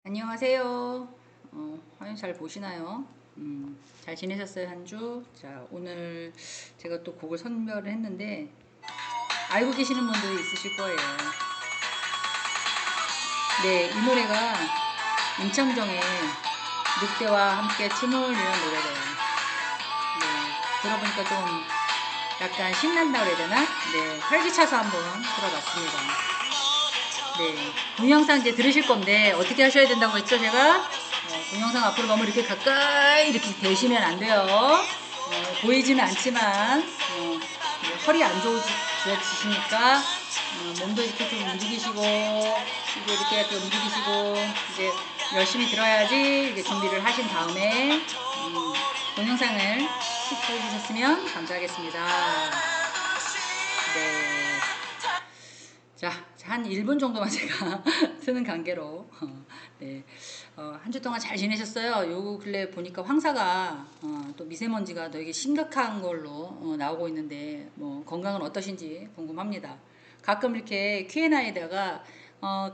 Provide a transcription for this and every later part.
안녕하세요. 화면 잘 보시나요? 잘 지내셨어요, 한 주? 자, 오늘 제가 또 곡을 선별을 했는데, 알고 계시는 분들이 있으실 거예요. 네, 이 노래가 임창정의 늑대와 함께 춤을 이런 노래래요. 네, 들어보니까 좀 약간 신난다 그래야 되나? 네, 활기차서 한번 들어봤습니다. 네, 동영상 이제 들으실 건데 어떻게 하셔야 된다고 했죠, 제가? 동영상 앞으로 너무 이렇게 가까이 이렇게 대시면 안 돼요. 보이지는 않지만 허리 안 좋으시니까 몸도 이렇게 좀 움직이시고 이제 이렇게 또 움직이시고 이제 열심히 들어야지 이제 준비를 하신 다음에 동영상을 시청해 주셨으면 감사하겠습니다. 네. 자, 한 1분 정도만 제가 트는 관계로 네. 한 주 동안 잘 지내셨어요? 요 근래 보니까 황사가 또 미세먼지가 되게 심각한 걸로 나오고 있는데 뭐 건강은 어떠신지 궁금합니다. 가끔 이렇게 Q&A에다가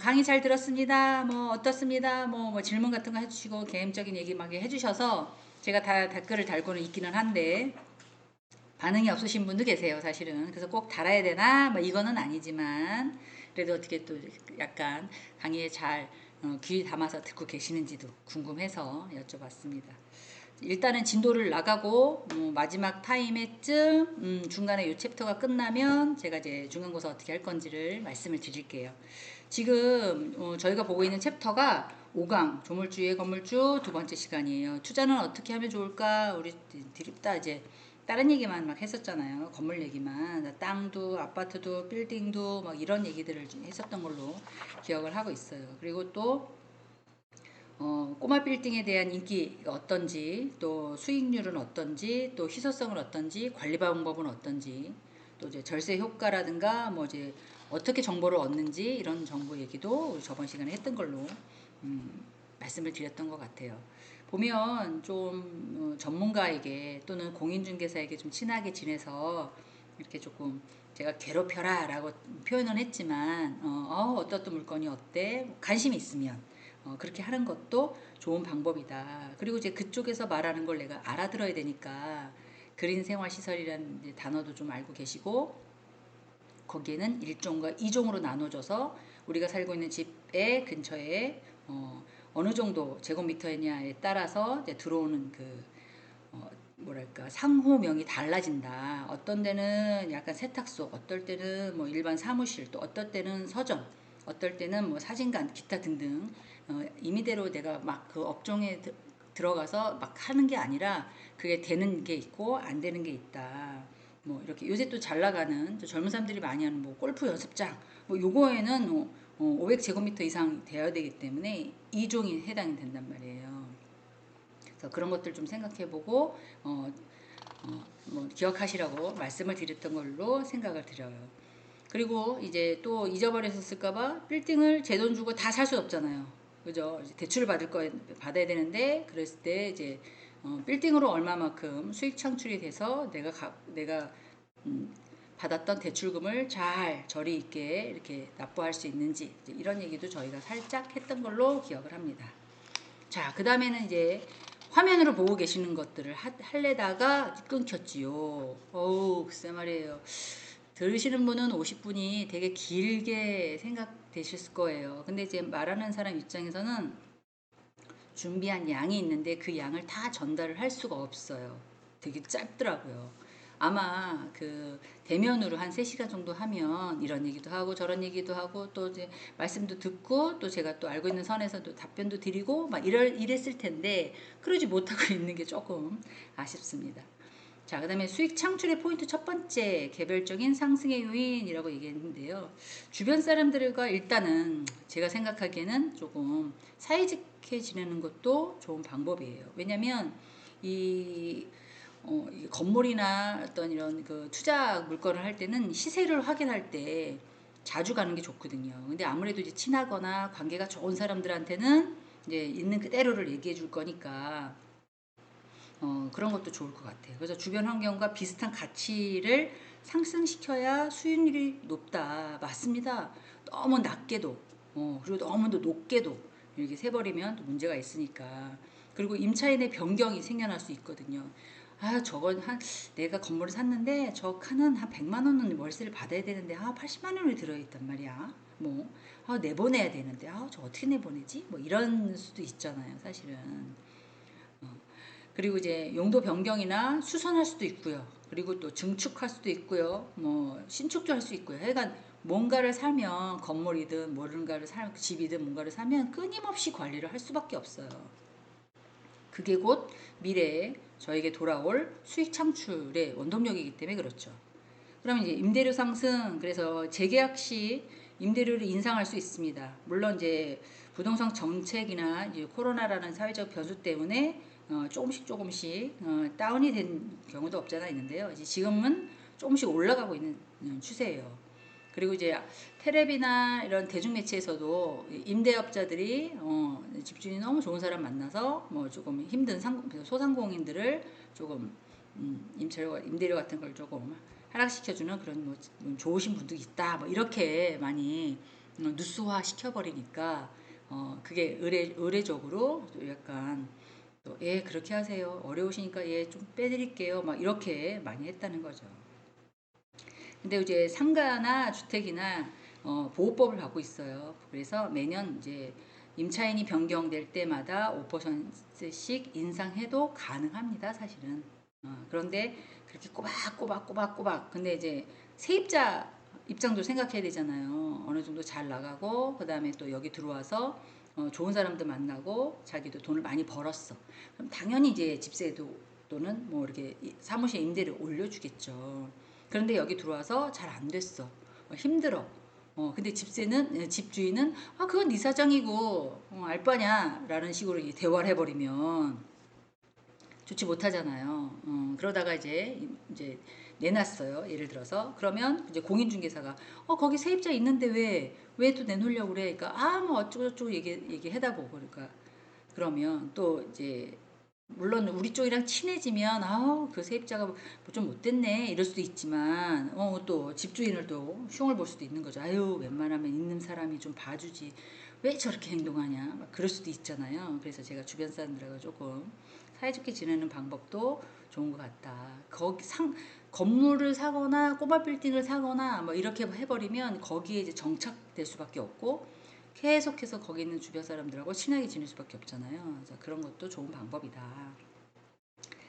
강의 잘 들었습니다. 뭐 어떻습니다. 뭐 질문 같은 거 해주시고 개인적인 얘기 막 해주셔서 제가 다 댓글을 달고는 있기는 한데 반응이 없으신 분도 계세요, 사실은. 그래서 꼭 달아야 되나? 뭐 이거는 아니지만 그래도 어떻게 또 약간 강의에 잘 귀 담아서 듣고 계시는지도 궁금해서 여쭤봤습니다. 일단은 진도를 나가고 마지막 타임에쯤 중간에 이 챕터가 끝나면 제가 이제 중간고사 어떻게 할 건지를 말씀을 드릴게요. 지금 저희가 보고 있는 챕터가 5강 조물주의 건물주 두 번째 시간이에요. 투자는 어떻게 하면 좋을까? 우리 드립다 이제 다른 얘기만 막 했었잖아요. 건물 얘기만. 땅도, 아파트도, 빌딩도 막 이런 얘기들을 했었던 걸로 기억을 하고 있어요. 그리고 또, 꼬마 빌딩에 대한 인기가 어떤지, 또 수익률은 어떤지, 또 희소성은 어떤지, 관리 방법은 어떤지, 또 이제 절세 효과라든가, 뭐 이제 어떻게 정보를 얻는지 이런 정보 얘기도 우리 저번 시간에 했던 걸로 말씀을 드렸던 것 같아요. 보면 좀 전문가에게 또는 공인중개사에게 좀 친하게 지내서 이렇게 조금 제가 괴롭혀라 라고 표현은 했지만 어떤 물건이 어때? 뭐 관심이 있으면 그렇게 하는 것도 좋은 방법이다. 그리고 이제 그쪽에서 말하는 걸 내가 알아들어야 되니까 그린 생활시설이라는 단어도 좀 알고 계시고 거기에는 1종과 2종으로 나눠져서 우리가 살고 있는 집의 근처에 어느 정도 제곱미터냐에 따라서 이제 들어오는 그 뭐랄까 상호명이 달라진다. 어떤 데는 약간 세탁소, 어떨 때는 뭐 일반 사무실, 또 어떨 때는 서점, 어떨 때는 뭐 사진관, 기타 등등 임의대로 내가 막 그 업종에 들어가서 막 하는 게 아니라 그게 되는 게 있고 안 되는 게 있다. 뭐 이렇게 요새 또 잘 나가는 또 젊은 사람들이 많이 하는 뭐 골프 연습장 뭐 요거에는 500제곱미터 이상 되어야 되기 때문에 2종이 해당이 된단 말이에요. 그래서 그런 것들 좀 생각해보고 뭐 기억하시라고 말씀을 드렸던 걸로 생각을 드려요. 그리고 이제 또 잊어버렸을까봐 빌딩을 제 돈 주고 다 살 수 없잖아요. 그죠? 대출을 받아야 되는데 그랬을 때 이제 빌딩으로 얼마만큼 수익 창출이 돼서 내가 음, 받았던 대출금을 잘 저리 있게 이렇게 납부할 수 있는지 이런 얘기도 저희가 살짝 했던 걸로 기억을 합니다. 자, 그 다음에는 이제 화면으로 보고 계시는 것들을 할래다가 끊겼지요. 어우, 글쎄 말이에요. 들으시는 분은 50분이 되게 길게 생각되실 거예요. 근데 이제 말하는 사람 입장에서는 준비한 양이 있는데 그 양을 다 전달을 할 수가 없어요. 되게 짧더라고요. 아마 그 대면으로 한 3시간 정도 하면 이런 얘기도 하고 저런 얘기도 하고 또 이제 말씀도 듣고 또 제가 또 알고 있는 선에서도 답변도 드리고 막 이랬을 텐데 그러지 못하고 있는 게 조금 아쉽습니다. 자, 그 다음에 수익 창출의 포인트 첫 번째, 개별적인 상승의 요인이라고 얘기했는데요. 주변 사람들과 일단은 제가 생각하기에는 조금 사이좋게 지내는 것도 좋은 방법이에요. 왜냐면 이, 이 건물이나 어떤 이런 그 투자 물건을 할 때는 시세를 확인할 때 자주 가는 게 좋거든요. 근데 아무래도 이제 친하거나 관계가 좋은 사람들한테는 이제 있는 그대로를 얘기해 줄 거니까 그런 것도 좋을 것 같아요. 그래서 주변 환경과 비슷한 가치를 상승시켜야 수익률이 높다. 맞습니다. 너무 낮게도, 그리고 너무 높게도 이렇게 세버리면 또 문제가 있으니까. 그리고 임차인의 변경이 생겨날 수 있거든요. 아, 저건 내가 건물을 샀는데 저 칸은 한 100만 원은 월세를 받아야 되는데 80만 원이 들어있단 말이야. 뭐 내보내야 되는데 저 어떻게 내보내지? 뭐 이런 수도 있잖아요, 사실은. 그리고 이제 용도 변경이나 수선할 수도 있고요. 그리고 또 증축할 수도 있고요. 뭐 신축도 할 수 있고요. 하여간 뭔가를 사면 건물이든 뭔가를 사 집이든 뭔가를 사면 끊임없이 관리를 할 수밖에 없어요. 그게 곧 미래에 저에게 돌아올 수익 창출의 원동력이기 때문에 그렇죠. 그러면 이제 임대료 상승, 그래서 재계약 시 임대료를 인상할 수 있습니다. 물론 이제 부동산 정책이나 이제 코로나라는 사회적 변수 때문에 조금씩 다운이 된 경우도 없잖아 있는데요. 이제 지금은 조금씩 올라가고 있는 추세예요. 그리고 이제 테레비나 이런 대중매체에서도 임대업자들이 집주인이 너무 좋은 사람 만나서 뭐 조금 힘든 소상공인들을 조금 임대료 같은 걸 조금 하락시켜주는 그런 뭐 좋으신 분도 있다 뭐 이렇게 많이 뉴스화 시켜버리니까 그게 의례적으로 약간 또 그렇게 하세요, 어려우시니까 좀 빼드릴게요 막 이렇게 많이 했다는 거죠. 근데 이제 상가나 주택이나 보호법을 받고 있어요. 그래서 매년 이제 임차인이 변경될 때마다 5%씩 인상해도 가능합니다, 사실은. 그런데 그렇게 꼬박꼬박 근데 이제 세입자 입장도 생각해야 되잖아요. 어느 정도 잘 나가고 그다음에 또 여기 들어와서 좋은 사람들 만나고 자기도 돈을 많이 벌었어. 그럼 당연히 이제 집세도 또는 뭐 이렇게 사무실 임대료 올려주겠죠. 그런데 여기 들어와서 잘 안 됐어. 힘들어. 근데 집주인은 그건 네 사정이고 알 바냐 라는 식으로 대화를 해버리면 좋지 못하잖아요. 그러다가 이제 내놨어요. 예를 들어서 그러면 이제 공인중개사가 거기 세입자 있는데 왜 또 내놓으려고 그래? 그러니까 뭐 어쩌고저쩌고 얘기하다 보고 그러면 또 이제 물론 우리 쪽이랑 친해지면 그 세입자가 뭐 좀 못됐네 이럴 수도 있지만 또 집주인을 또 흉을 볼 수도 있는 거죠. 아유, 웬만하면 있는 사람이 좀 봐주지 왜 저렇게 행동하냐 막 그럴 수도 있잖아요. 그래서 제가 주변 사람들하고 조금 사이좋게 지내는 방법도 좋은 것 같다. 건물을 사거나 꼬마 빌딩을 사거나 뭐 이렇게 해버리면 거기에 이제 정착될 수밖에 없고 계속해서 거기 있는 주변 사람들하고 친하게 지낼 수밖에 없잖아요. 그래서 그런 것도 좋은 방법이다.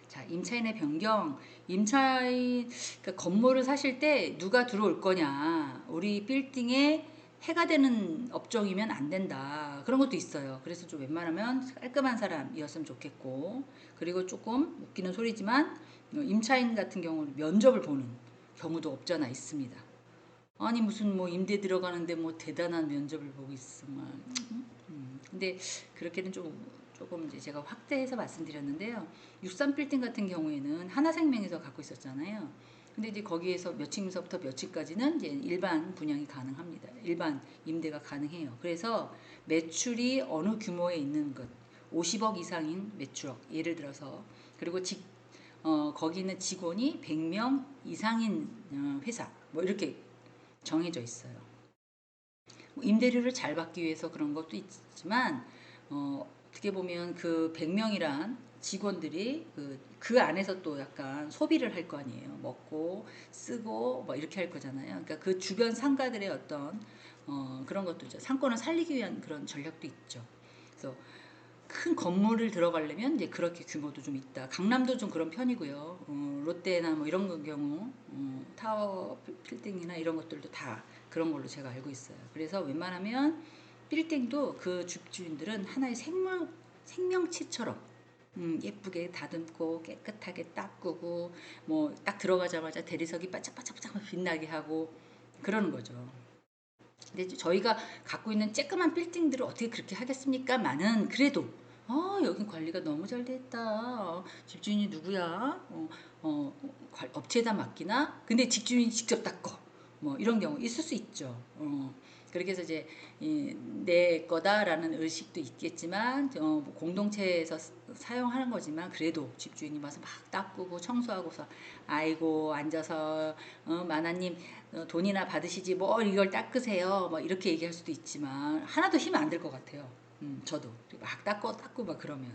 자, 임차인의 변경. 그러니까 건물을 사실 때 누가 들어올 거냐. 우리 빌딩에 해가 되는 업종이면 안 된다. 그런 것도 있어요. 그래서 좀 웬만하면 깔끔한 사람이었으면 좋겠고. 그리고 조금 웃기는 소리지만 임차인 같은 경우는 면접을 보는 경우도 없잖아 있습니다. 아니 무슨 뭐 임대 들어가는데 뭐 대단한 면접을 보고 있어 막. 근데 그렇게는 조금 이제 제가 확대해서 말씀드렸는데요. 63빌딩 같은 경우에는 하나생명에서 갖고 있었잖아요. 근데 이제 거기에서 몇 층서부터 몇 층까지는 이제 일반 분양이 가능합니다. 일반 임대가 가능해요. 그래서 매출이 어느 규모에 있는 것, 50억 이상인 매출억, 예를 들어서 그리고 거기 있는 직원이 100명 이상인 회사, 뭐 이렇게 정해져 있어요. 임대료를 잘 받기 위해서 그런 것도 있지만 어떻게 보면 그 100명이란 직원들이 그 안에서 또 약간 소비를 할 거 아니에요. 먹고 쓰고 뭐 이렇게 할 거잖아요. 그러니까 그 주변 상가들의 어떤 그런 것도 있죠. 상권을 살리기 위한 그런 전략도 있죠. 그래서 큰 건물을 들어가려면 이제 그렇게 규모도 좀 있다. 강남도 좀 그런 편이고요. 롯데나 뭐 이런 경우 타워 빌딩이나 이런 것들도 다 그런 걸로 제가 알고 있어요. 그래서 웬만하면 빌딩도 그 집주인들은 하나의 생명체처럼 예쁘게 다듬고 깨끗하게 닦고 뭐 딱 들어가자마자 대리석이 반짝반짝 빛나게 하고 그러는 거죠. 근데 저희가 갖고 있는 쬐끄만 빌딩들을 어떻게 그렇게 하겠습니까? 많은 그래도 여긴 관리가 너무 잘 됐다. 집주인이 누구야? 업체에다 맡기나? 근데 집주인이 직접 닦어. 뭐 이런 경우 있을 수 있죠. 그렇게 해서 이제 내 거다라는 의식도 있겠지만 뭐 공동체에서 사용하는 거지만 그래도 집주인이 와서 막 닦고 청소하고서 아이고 앉아서 마나님 돈이나 받으시지 뭐 이걸 닦으세요 뭐 이렇게 얘기할 수도 있지만 하나도 힘 안 들 것 같아요. 저도 막 닦고 막 그러면.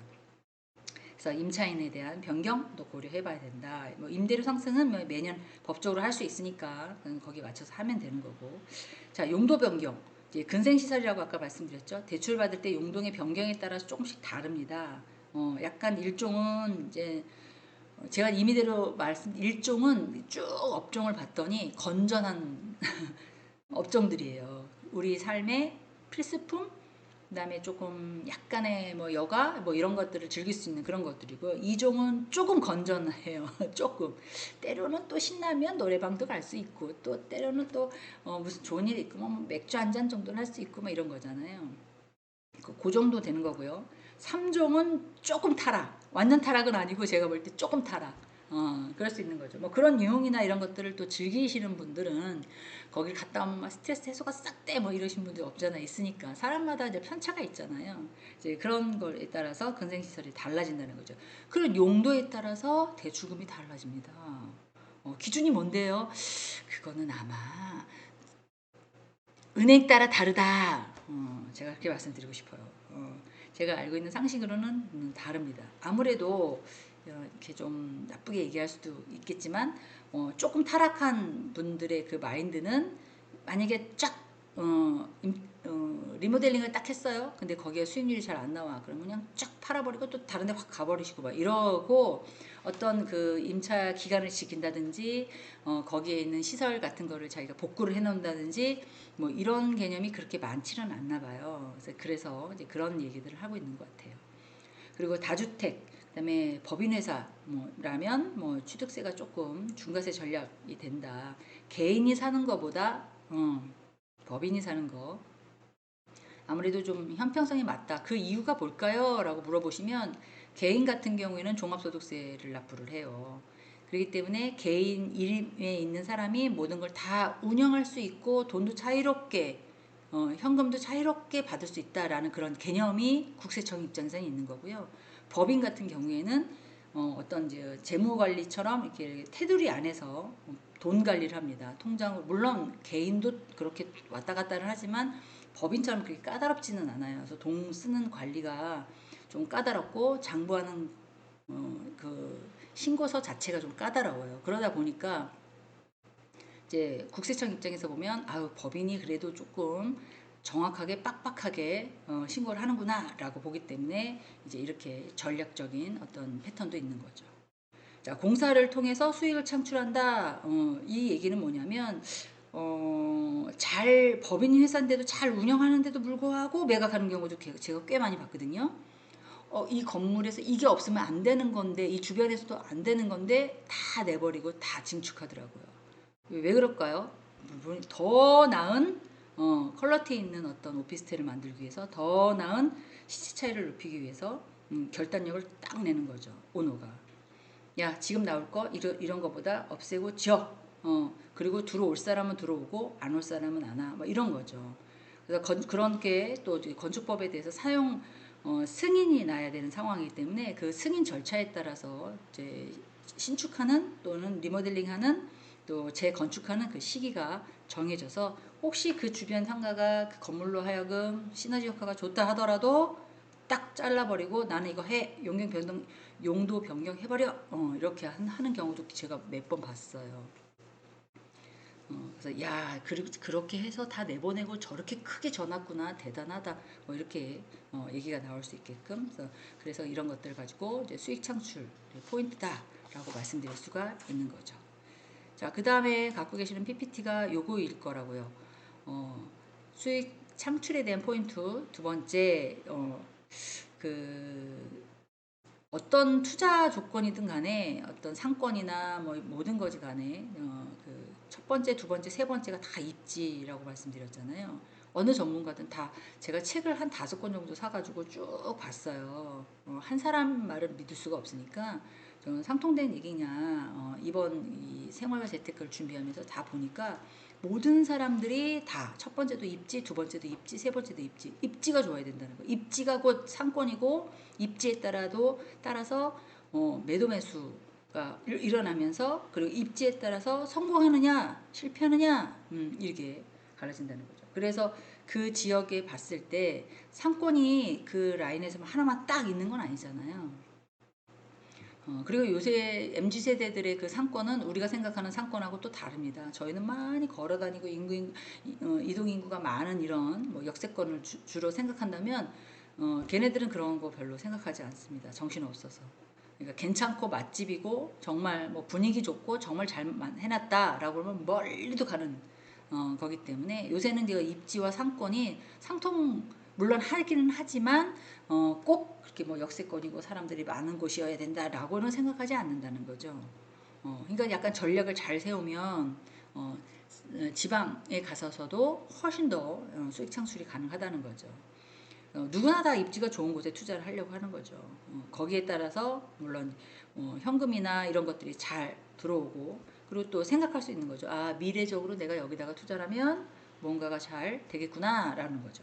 그래서 임차인에 대한 변경도 고려해봐야 된다. 뭐 임대료 상승은 뭐 매년 법적으로 할 수 있으니까 거기에 맞춰서 하면 되는 거고. 자, 용도 변경. 이제 근생시설이라고 아까 말씀드렸죠. 대출 받을 때 용도의 변경에 따라서 조금씩 다릅니다. 약간 일종은 이제 제가 임의대로 일종은 쭉 업종을 봤더니 건전한 업종들이에요. 우리 삶의 필수품, 그다음에 조금 약간의 뭐 여가 뭐 이런 것들을 즐길 수 있는 그런 것들이고, 이종은 조금 건전해요. 조금. 때로는 또 신나면 노래방도 갈 수 있고, 또 때로는 또 무슨 좋은 일 있고 뭐 맥주 한 잔 정도는 할 수 있고 뭐 이런 거잖아요. 그 정도 되는 거고요. 3종은 조금 타락. 완전 타락은 아니고 제가 볼 때 조금 타락. 그럴 수 있는 거죠. 뭐 그런 유흥이나 이런 것들을 또 즐기시는 분들은 거길 갔다 오면 막 스트레스 해소가 싹 돼 뭐 이러신 분들 없잖아 있으니까 사람마다 이제 편차가 있잖아요. 이제 그런 거에 따라서 근생시설이 달라진다는 거죠. 그런 용도에 따라서 대출금이 달라집니다. 기준이 뭔데요? 그거는 아마 은행 따라 다르다. 제가 그렇게 말씀드리고 싶어요. 제가 알고 있는 상식으로는 다릅니다. 아무래도 이렇게 좀 나쁘게 얘기할 수도 있겠지만 조금 타락한 분들의 그 마인드는 만약에 쫙 리모델링을 딱 했어요. 근데 거기에 수익률이 잘 안 나와. 그러면 그냥 쫙 팔아버리고 또 다른 데 확 가버리시고 막 이러고, 어떤 그 임차 기간을 지킨다든지 거기에 있는 시설 같은 거를 자기가 복구를 해놓는다든지 뭐 이런 개념이 그렇게 많지는 않나 봐요. 그래서 이제 그런 얘기들을 하고 있는 것 같아요. 그리고 다주택, 그다음에 법인회사 뭐라면 뭐 취득세가 조금 중과세 전략이 된다. 개인이 사는 거보다 법인이 사는 거 아무래도 좀 형평성이 맞다. 그 이유가 뭘까요? 라고 물어보시면 개인 같은 경우에는 종합소득세를 납부를 해요. 그렇기 때문에 개인 이름에 있는 사람이 모든 걸 다 운영할 수 있고 돈도 자유롭게 현금도 자유롭게 받을 수 있다라는 그런 개념이 국세청 입장에서는 있는 거고요. 법인 같은 경우에는 어떤 이제 재무관리처럼 이렇게 테두리 안에서 돈 관리를 합니다. 통장을 물론 개인도 그렇게 왔다 갔다를 하지만 법인처럼 그렇게 까다롭지는 않아요. 그래서 돈 쓰는 관리가 좀 까다롭고 장부하는 그 신고서 자체가 좀 까다로워요. 그러다 보니까 이제 국세청 입장에서 보면 아유 법인이 그래도 조금 정확하게 빡빡하게 신고를 하는구나라고 보기 때문에 이제 이렇게 전략적인 어떤 패턴도 있는 거죠. 자, 공사를 통해서 수익을 창출한다. 이 얘기는 뭐냐면 잘 법인 회사인데도 잘 운영하는데도 불구하고 매각하는 경우도 제가 꽤 많이 봤거든요. 이 건물에서 이게 없으면 안 되는 건데 이 주변에서도 안 되는 건데 다 내버리고 다 증축하더라고요. 왜 그럴까요? 더 나은 퀄리티 있는 어떤 오피스텔을 만들기 위해서 더 나은 시세 차이를 높이기 위해서 결단력을 딱 내는 거죠. 오너가. 야 지금 나올 거 이런 거보다 없애고 지어. 그리고 들어올 사람은 들어오고 안 올 사람은 안 와. 뭐 이런 거죠. 그래서 그런 게 또 건축법에 대해서 사용 승인이 나야 되는 상황이기 때문에 그 승인 절차에 따라서 이제 신축하는 또는 리모델링하는 또 재건축하는 그 시기가 정해져서 혹시 그 주변 상가가 그 건물로 하여금 시너지 효과가 좋다 하더라도 딱 잘라버리고 나는 이거 해 용도 변경 해버려 이렇게 하는 경우도 제가 몇 번 봤어요. 그래서 야 그렇게 해서 다 내보내고 저렇게 크게 져놨구나 대단하다 뭐 이렇게 얘기가 나올 수 있게끔 그래서 이런 것들 가지고 이제 수익 창출 포인트다라고 말씀드릴 수가 있는 거죠. 자, 그 다음에 갖고 계시는 PPT가 요거일 거라고요. 수익 창출에 대한 포인트 두 번째 그 어떤 투자 조건이든 간에 어떤 상권이나 뭐 모든 것이 간에 그 첫 번째, 두 번째, 세 번째가 다 입지라고 말씀드렸잖아요. 어느 전문가든 다 제가 책을 한 5권 정도 사가지고 쭉 봤어요. 한 사람 말을 믿을 수가 없으니까 저는 상통된 얘기냐 이번 이 생활과 재테크를 준비하면서 다 보니까 모든 사람들이 다 첫 번째도 입지, 두 번째도 입지, 세 번째도 입지. 입지가 좋아야 된다는 거예요. 입지가 곧 상권이고 입지에 따라서 매도 매수가 일어나면서 그리고 입지에 따라서 성공하느냐 실패하느냐 이렇게 갈라진다는 거죠. 그래서 그 지역에 봤을 때 상권이 그 라인에서 하나만 딱 있는 건 아니잖아요. 그리고 요새 MZ세대들의 그 상권은 우리가 생각하는 상권하고 또 다릅니다. 저희는 많이 걸어다니고 이동인구가 많은 이런 뭐 역세권을 주로 생각한다면 걔네들은 그런 거 별로 생각하지 않습니다. 정신없어서. 그러니까 괜찮고 맛집이고 정말 뭐 분위기 좋고 정말 잘 해놨다라고 하면 멀리도 가는 거기 때문에 요새는 이제 입지와 상권이 상통 물론 하기는 하지만 꼭 그렇게 뭐 역세권이고 사람들이 많은 곳이어야 된다라고는 생각하지 않는다는 거죠. 그러니까 약간 전략을 잘 세우면 지방에 가서서도 훨씬 더 수익 창출이 가능하다는 거죠. 누구나 다 입지가 좋은 곳에 투자를 하려고 하는 거죠. 거기에 따라서 물론 현금이나 이런 것들이 잘 들어오고 그리고 또 생각할 수 있는 거죠. 아, 미래적으로 내가 여기다가 투자를 하면 뭔가가 잘 되겠구나라는 거죠.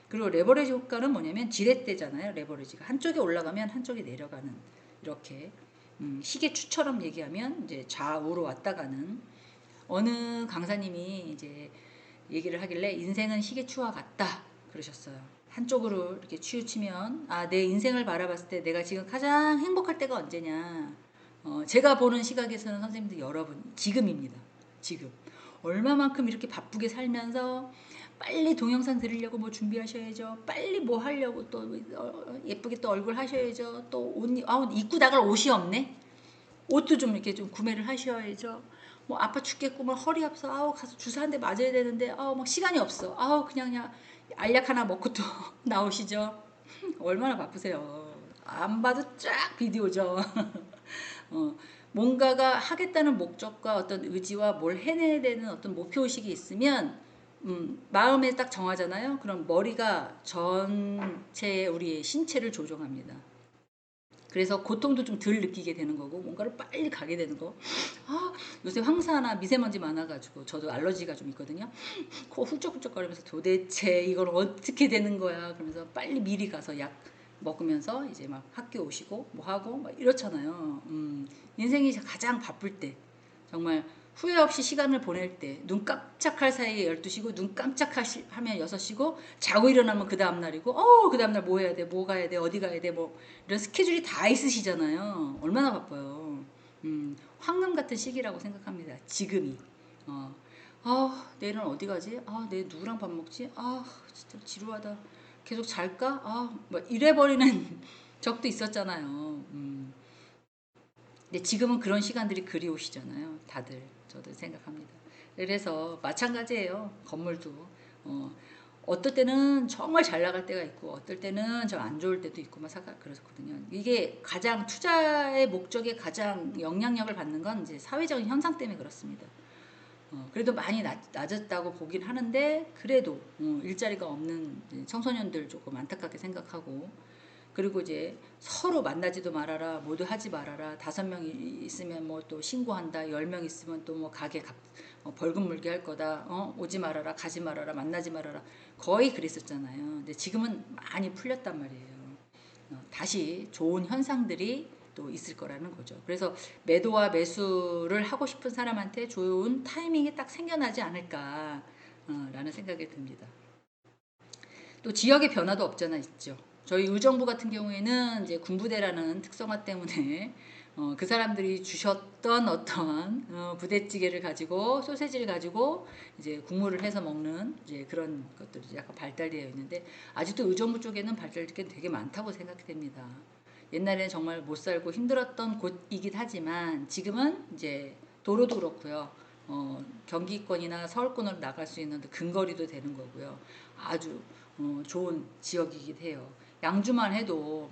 그리고 레버리지 효과는 뭐냐면 지렛대잖아요. 레버리지가 한쪽에 올라가면 한쪽에 내려가는 이렇게 시계추처럼 얘기하면 이제 좌우로 왔다 가는 어느 강사님이 이제 얘기를 하길래 인생은 시계추와 같다 그러셨어요. 한쪽으로 이렇게 치우치면 아, 내 인생을 바라봤을 때 내가 지금 가장 행복할 때가 언제냐. 제가 보는 시각에서는 선생님들 여러분 지금입니다. 지금 얼마만큼 이렇게 바쁘게 살면서 빨리 동영상 들으려고 뭐 준비하셔야죠. 빨리 뭐 하려고 또 예쁘게 또 얼굴 하셔야죠. 또 옷 입고 나갈 옷이 없네. 옷도 좀 이렇게 좀 구매를 하셔야죠. 뭐 아파 죽겠고 뭐 허리 아파서 아우 가서 주사 한 대 맞아야 되는데 아우 막 시간이 없어. 아우 그냥 알약 하나 먹고 또 나오시죠. 얼마나 바쁘세요. 안 봐도 쫙 비디오죠. 뭔가가 하겠다는 목적과 어떤 의지와 뭘 해내야 되는 어떤 목표의식이 있으면 마음에 딱 정하잖아요. 그럼 머리가 전체 우리의 신체를 조종합니다. 그래서 고통도 좀 덜 느끼게 되는 거고 뭔가를 빨리 가게 되는 거. 아, 요새 황사나 미세먼지 많아가지고 저도 알러지가 좀 있거든요. 코 훌쩍훌쩍거리면서 도대체 이걸 어떻게 되는 거야. 그러면서 빨리 미리 가서 약 먹으면서 이제 막 학교 오시고 뭐 하고 막 이렇잖아요. 인생이 가장 바쁠 때 정말 후회 없이 시간을 보낼 때 눈 깜짝할 사이에 12시고 눈 깜짝하면 6시고 자고 일어나면 그 다음날이고 그 다음날 뭐 해야 돼 뭐 가야 돼 어디 가야 돼 뭐 이런 스케줄이 다 있으시잖아요. 얼마나 바빠요. 황금 같은 시기라고 생각합니다. 지금이. 내일은 어디 가지? 내일 누구랑 밥 먹지? 진짜 지루하다. 계속 잘까? 뭐 이래버리는 적도 있었잖아요. 근데 지금은 그런 시간들이 그리우시잖아요. 다들. 저도 생각합니다. 그래서 마찬가지예요. 건물도. 어떨 때는 정말 잘 나갈 때가 있고 어떨 때는 좀 안 좋을 때도 있고 막 그렇거든요. 이게 가장 투자의 목적에 가장 영향력을 받는 건 이제 사회적인 현상 때문에 그렇습니다. 그래도 많이 낮았다고 보긴 하는데 그래도 일자리가 없는 청소년들 조금 안타깝게 생각하고 그리고 이제 서로 만나지도 말아라 모두 하지 말아라 5명 있으면 뭐 또 신고한다 10명 있으면 또 뭐 가게 벌금 물게 할 거다 오지 말아라 가지 말아라 만나지 말아라 거의 그랬었잖아요. 근데 지금은 많이 풀렸단 말이에요. 다시 좋은 현상들이 또 있을 거라는 거죠. 그래서 매도와 매수를 하고 싶은 사람한테 좋은 타이밍이 딱 생겨나지 않을까라는 생각이 듭니다. 또 지역의 변화도 없잖아 있죠. 저희 의정부 같은 경우에는 이제 군부대라는 특성화 때문에 그 사람들이 주셨던 어떤 부대찌개를 가지고 소세지를 가지고 이제 국물을 해서 먹는 이제 그런 것들이 약간 발달되어 있는데 아직도 의정부 쪽에는 발달된 게 되게 많다고 생각됩니다. 옛날에는 정말 못 살고 힘들었던 곳이긴 하지만 지금은 이제 도로도 그렇고요. 경기권이나 서울권으로 나갈 수 있는 근거리도 되는 거고요. 아주 좋은 지역이긴 해요. 양주만 해도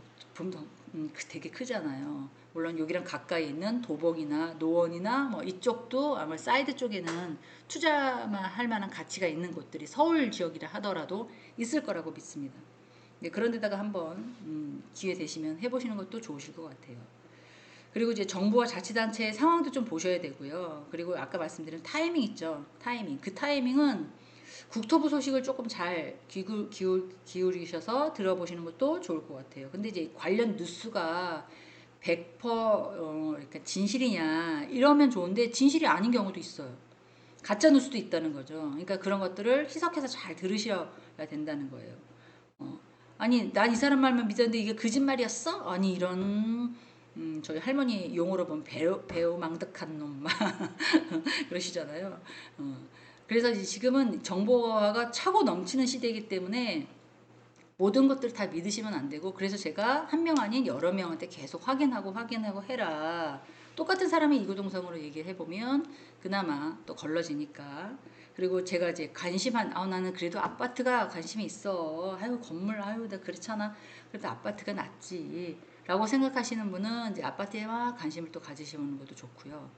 되게 크잖아요. 물론 여기랑 가까이 있는 도봉이나 노원이나 뭐 이쪽도 아마 사이드 쪽에는 투자만 할 만한 가치가 있는 곳들이 서울 지역이라 하더라도 있을 거라고 믿습니다. 그런 데다가 한번 기회 되시면 해보시는 것도 좋으실 것 같아요. 그리고 이제 정부와 자치단체의 상황도 좀 보셔야 되고요. 그리고 아까 말씀드린 타이밍 있죠. 타이밍. 그 타이밍은 국토부 소식을 조금 잘 기울이셔서 들어보시는 것도 좋을 것 같아요. 근데 이제 관련 뉴스가 100% 그러니까 진실이냐 이러면 좋은데 진실이 아닌 경우도 있어요. 가짜 뉴스도 있다는 거죠. 그러니까 그런 것들을 희석해서 잘 들으셔야 된다는 거예요. 어, 아니 난 이 사람 말만 믿었는데 이게 거짓말이었어? 아니 이런 저희 할머니 용어로 보면 배우 망덕한 놈 그러시잖아요. 그래서 이제 지금은 정보화가 차고 넘치는 시대이기 때문에 모든 것들 다 믿으시면 안 되고, 그래서 제가 한 명 아닌 여러 명한테 계속 확인하고 해라. 똑같은 사람이 이구동성으로 얘기를 해보면 그나마 또 걸러지니까. 그리고 제가 이제 나는 그래도 아파트가 관심이 있어. 아유 건물 아유 나 그렇잖아. 그래도 아파트가 낫지 라고 생각하시는 분은 이제 아파트에 막 관심을 또 가지시는 것도 좋고요.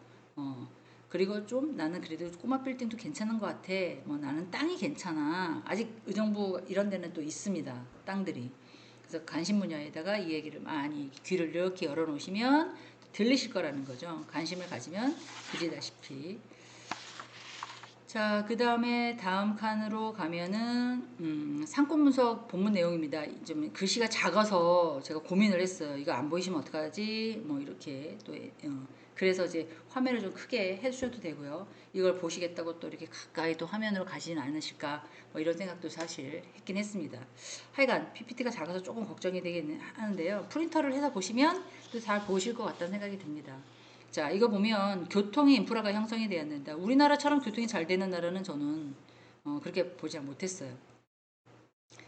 그리고 좀 나는 그래도 꼬마 빌딩도 괜찮은 것 같아. 뭐 나는 땅이 괜찮아. 아직 의정부 이런 데는 또 있습니다. 땅들이. 그래서 관심 분야에다가 이 얘기를 많이 귀를 이렇게 열어놓으시면 들리실 거라는 거죠. 관심을 가지면 들리다시피. 자, 그 다음에 다음 칸으로 가면은 상권 분석 본문 내용입니다. 좀 글씨가 작아서 제가 고민을 했어요. 이거 안 보이시면 어떡하지? 뭐 이렇게 또 그래서 이제 화면을 좀 크게 해주셔도 되고요. 이걸 보시겠다고 또 이렇게 가까이 또 화면으로 가지는 않으실까 뭐 이런 생각도 사실 했긴 했습니다. 하여간 PPT가 작아서 조금 걱정이 되긴 하는데요. 프린터를 해서 보시면 또 잘 보실 것 같다는 생각이 듭니다. 자, 이거 보면 교통의 인프라가 형성이 되어야 된다. 우리나라처럼 교통이 잘 되는 나라는 저는 그렇게 보지 못했어요.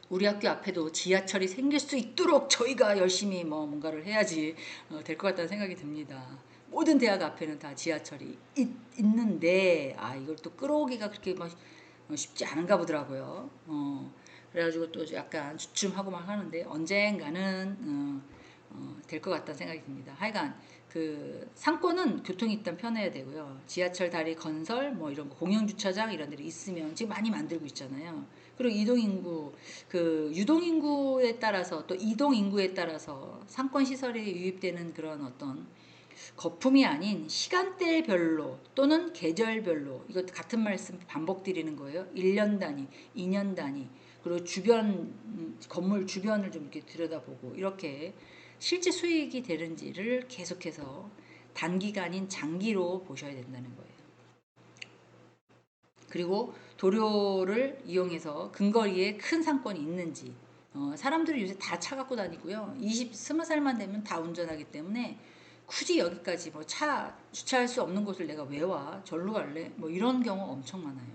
우리 학교 앞에도 지하철이 생길 수 있도록 저희가 열심히 뭐 뭔가를 해야지 될 것 같다는 생각이 듭니다. 모든 대학 앞에는 다 지하철이 있는데 이걸 또 끌어오기가 그렇게 막 쉽지 않은가 보더라고요. 그래가지고 또 약간 주춤하고 막 하는데 언젠가는 될 것 같다는 생각이 듭니다. 하여간 그 상권은 교통이 일단 편해야 되고요. 지하철 다리 건설 뭐 이런 거 공영주차장 이런 데를 있으면 지금 많이 만들고 있잖아요. 그리고 이동인구 그 유동인구에 따라서 또 이동인구에 따라서 상권 시설에 유입되는 그런 어떤 거품이 아닌 시간대별로 또는 계절별로 이것 같은 말씀 반복드리는 거예요. 1년 단위, 2년 단위 그리고 주변 건물 주변을 좀 이렇게 들여다보고 이렇게 실제 수익이 되는지를 계속해서 단기간인 장기로 보셔야 된다는 거예요. 그리고 도료를 이용해서 근거리에 큰 상권이 있는지 사람들이 요새 다 차 갖고 다니고요. 20살만 되면 다 운전하기 때문에 굳이 여기까지 뭐 차 주차할 수 없는 곳을 내가 왜 와? 절로 갈래? 뭐 이런 경우 엄청 많아요.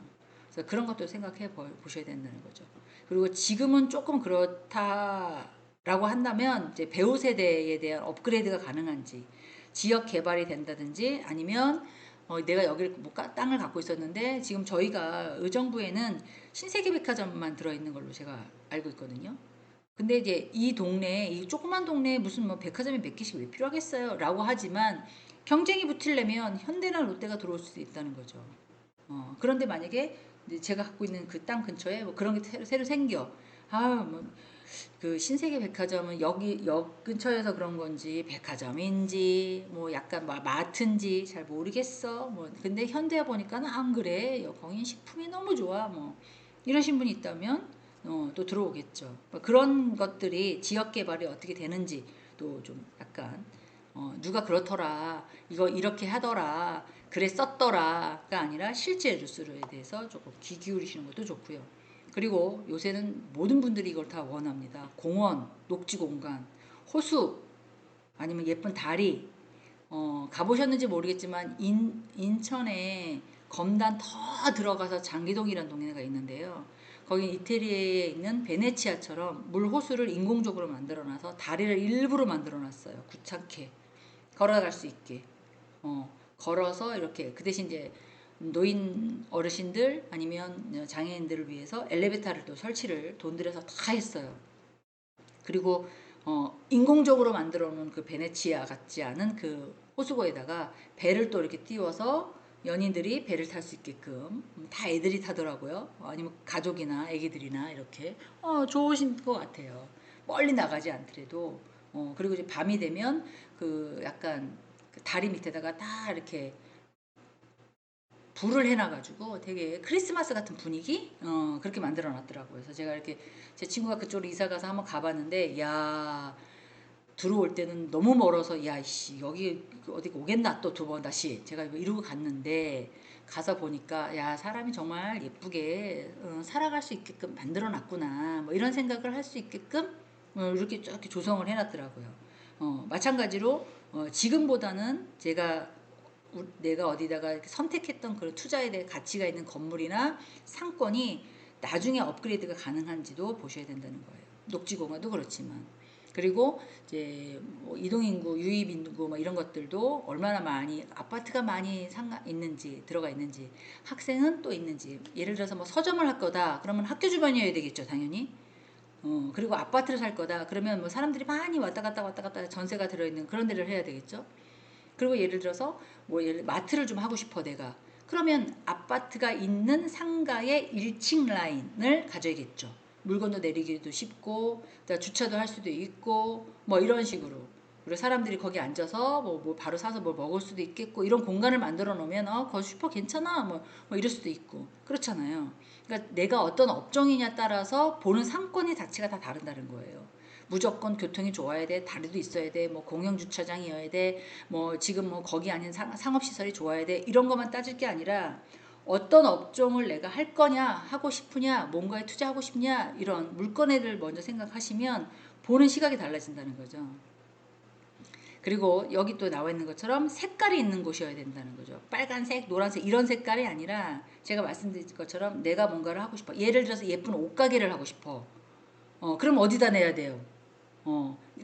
그래서 그런 것도 생각해 보셔야 된다는 거죠. 그리고 지금은 조금 그렇다라고 한다면 이제 배우 세대에 대한 업그레이드가 가능한지 지역 개발이 된다든지 아니면 내가 여기를 뭐 땅을 갖고 있었는데 지금 저희가 의정부에는 신세계백화점만 들어있는 걸로 제가 알고 있거든요. 근데 이제 이 동네에 이 조그만 동네에 무슨 뭐 백화점이 몇 개씩 왜 필요하겠어요? 라고 하지만 경쟁이 붙으려면 현대나 롯데가 들어올 수도 있다는 거죠. 그런데 만약에 제가 갖고 있는 그 땅 근처에 뭐 그런 게 새로 생겨. 뭐 그 신세계 백화점은 여기 역 근처에서 그런 건지 백화점인지 뭐 약간 마트인지 잘 모르겠어. 뭐 근데 현대에 보니까는 안 그래. 거긴 식품이 너무 좋아. 뭐 이러신 분이 있다면 또 들어오겠죠. 뭐 그런 것들이 지역 개발이 어떻게 되는지 또 좀 약간 누가 그렇더라. 이거 이렇게 하더라. 그래 썼더라가 아니라 실제 뉴스에 대해서 조금 귀 기울이시는 것도 좋고요. 그리고 요새는 모든 분들이 이걸 다 원합니다. 공원, 녹지 공간, 호수, 아니면 예쁜 다리. 가보셨는지 모르겠지만 인천에 검단 더 들어가서 장기동이라는 동네가 있는데요. 거기 이태리에 있는 베네치아처럼 물호수를 인공적으로 만들어놔서 다리를 일부러 만들어놨어요. 구찮게 걸어갈 수 있게. 걸어서 이렇게 그 대신 이제 노인 어르신들 아니면 장애인들을 위해서 엘리베이터를 또 설치를 돈 들여서 다 했어요. 그리고 인공적으로 만들어 놓은 그 베네치아 같지 않은 그 호수고에다가 배를 또 이렇게 띄워서 연인들이 배를 탈 수 있게끔 다 애들이 타더라고요. 아니면 가족이나 애기들이나 이렇게 좋으신 것 같아요. 멀리 나가지 않더라도 그리고 이제 밤이 되면 그 약간 그 다리 밑에다가 다 이렇게 불을 해놔가지고 되게 크리스마스 같은 분위기 그렇게 만들어 놨더라고요. 그래서 제가 이렇게 제 친구가 그쪽으로 이사 가서 한번 가봤는데 야 들어올 때는 너무 멀어서 야씨 여기 어디 오겠나 또 두 번 다시 제가 이러고 갔는데 가서 보니까 야 사람이 정말 예쁘게 살아갈 수 있게끔 만들어 놨구나 뭐 이런 생각을 할 수 있게끔 이렇게 이렇게 조성을 해놨더라고요. 마찬가지로 지금보다는 내가 어디다가 선택했던 그런 투자에 대해 가치가 있는 건물이나 상권이 나중에 업그레이드가 가능한지도 보셔야 된다는 거예요. 녹지공원도 그렇지만. 그리고 이제 뭐 이동인구, 유입인구 뭐 이런 것들도 얼마나 많이 아파트가 많이 있는지 들어가 있는지 학생은 또 있는지 예를 들어서 뭐 서점을 할 거다 그러면 학교 주변이어야 되겠죠 당연히. 그리고 아파트를 살 거다 그러면 뭐 사람들이 많이 왔다 갔다 전세가 들어있는 그런 데를 해야 되겠죠. 그리고 예를 들어서 뭐 마트를 좀 하고 싶어 내가 그러면 아파트가 있는 상가의 1층 라인을 가져야겠죠. 물건도 내리기도 쉽고 주차도 할 수도 있고 뭐 이런 식으로 그리고 사람들이 거기 앉아서 뭐 바로 사서 뭘 먹을 수도 있겠고 이런 공간을 만들어 놓으면 거기 슈퍼 괜찮아 뭐 이럴 수도 있고 그렇잖아요. 그러니까 내가 어떤 업종이냐 따라서 보는 상권의 자체가 다 다른다는 거예요. 무조건 교통이 좋아야 돼, 다리도 있어야 돼, 뭐 공영 주차장이어야 돼, 뭐 지금 뭐 거기 아닌 상업시설이 좋아야 돼 이런 것만 따질 게 아니라 어떤 업종을 내가 할 거냐, 하고 싶으냐, 뭔가에 투자하고 싶냐 이런 물건을 먼저 생각하시면 보는 시각이 달라진다는 거죠. 그리고 여기 또 나와 있는 것처럼 색깔이 있는 곳이어야 된다는 거죠. 빨간색, 노란색 이런 색깔이 아니라 제가 말씀드린 것처럼 내가 뭔가를 하고 싶어. 예를 들어서 예쁜 옷가게를 하고 싶어. 그럼 어디다 내야 돼요?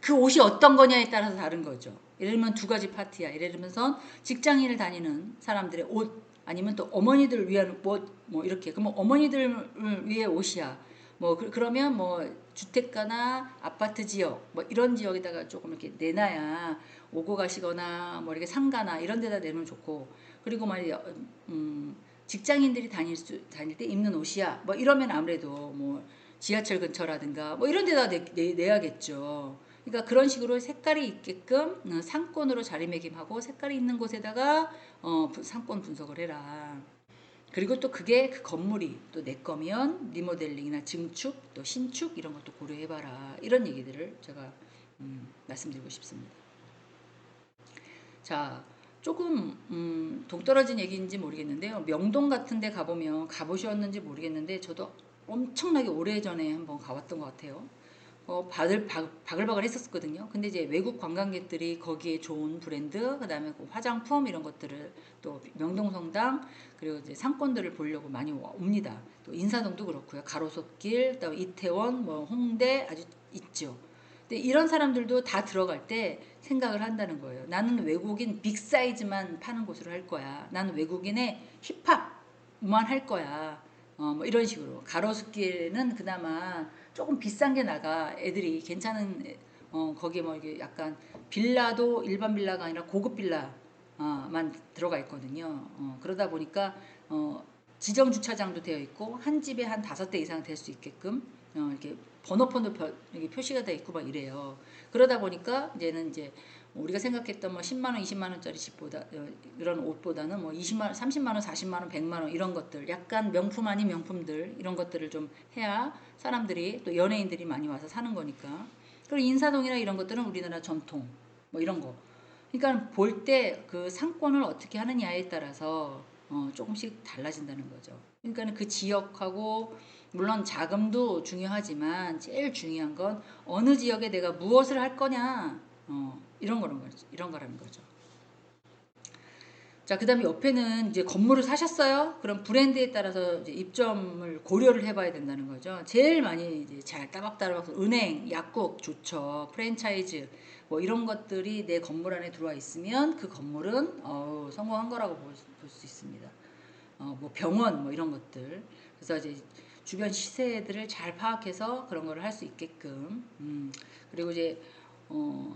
그 옷이 어떤 거냐에 따라서 다른 거죠. 예를 들면 두 가지 파티야. 예를 들면서 직장인을 다니는 사람들의 옷 아니면 또 어머니들을 위한 옷 뭐 이렇게 그러면 어머니들을 위해 옷이야. 뭐 그러면 뭐 주택가나 아파트 지역 뭐 이런 지역에다가 조금 이렇게 내놔야 오고 가시거나 뭐 이렇게 상가나 이런 데다 내면 좋고 그리고 말이야 직장인들이 다닐 때 입는 옷이야. 뭐 이러면 아무래도 뭐 지하철 근처라든가 뭐 이런 데다 내야겠죠. 그러니까 그런 식으로 색깔이 있게끔 상권으로 자리매김하고 색깔이 있는 곳에다가 상권 분석을 해라. 그리고 또 그게 그 건물이 또 내 거면 리모델링이나 증축 또 신축 이런 것도 고려해봐라. 이런 얘기들을 제가 말씀드리고 싶습니다. 자, 조금 동떨어진 얘기인지 모르겠는데요. 명동 같은 데 가보면 가보셨는지 모르겠는데 저도 엄청나게 오래전에 한번 가봤던 것 같아요. 바글바글 했었거든요. 근데 이제 외국 관광객들이 거기에 좋은 브랜드, 그 다음에 화장품 이런 것들을 또 명동성당 그리고 이제 상권들을 보려고 많이 옵니다. 또 인사동도 그렇고요. 가로수길, 또 이태원, 뭐 홍대 아주 있죠. 근데 이런 사람들도 다 들어갈 때 생각을 한다는 거예요. 나는 외국인 빅 사이즈만 파는 곳으로 할 거야. 나는 외국인의 힙합만 할 거야. 뭐 이런 식으로. 가로수길은 그나마 조금 비싼 게 나가. 애들이 괜찮은, 거기에 뭐 이게 약간 빌라도 일반 빌라가 아니라 고급 빌라만 들어가 있거든요. 그러다 보니까, 지정 주차장도 되어 있고, 한 집에 한 5대 이상 될 수 있게끔, 이렇게 번호판도 이렇게 표시가 돼 있고 막 이래요. 그러다 보니까 이제는 이제 우리가 생각했던 뭐 10만 원, 20만 원짜리 집보다 이런 옷보다는 뭐 20만 원, 30만 원, 40만 원, 100만 원 이런 것들 약간 명품 아닌 명품들 이런 것들을 좀 해야 사람들이 또 연예인들이 많이 와서 사는 거니까. 그리고 인사동이나 이런 것들은 우리나라 전통 뭐 이런 거. 그러니까 볼 때 그 상권을 어떻게 하느냐에 따라서 조금씩 달라진다는 거죠. 그러니까 그 지역하고 물론 자금도 중요하지만 제일 중요한 건 어느 지역에 내가 무엇을 할 거냐 이런 거라는 거죠. 자, 그다음에 옆에는 이제 건물을 사셨어요? 그럼 브랜드에 따라서 이제 입점을 고려를 해봐야 된다는 거죠. 제일 많이 이제 잘 따박따박 은행, 약국 좋죠. 프랜차이즈 뭐 이런 것들이 내 건물 안에 들어와 있으면 그 건물은 성공한 거라고 볼 수 있습니다. 뭐 병원 뭐 이런 것들. 그래서 이제 주변 시세들을 잘 파악해서 그런 거를 할 수 있게끔. 그리고 이제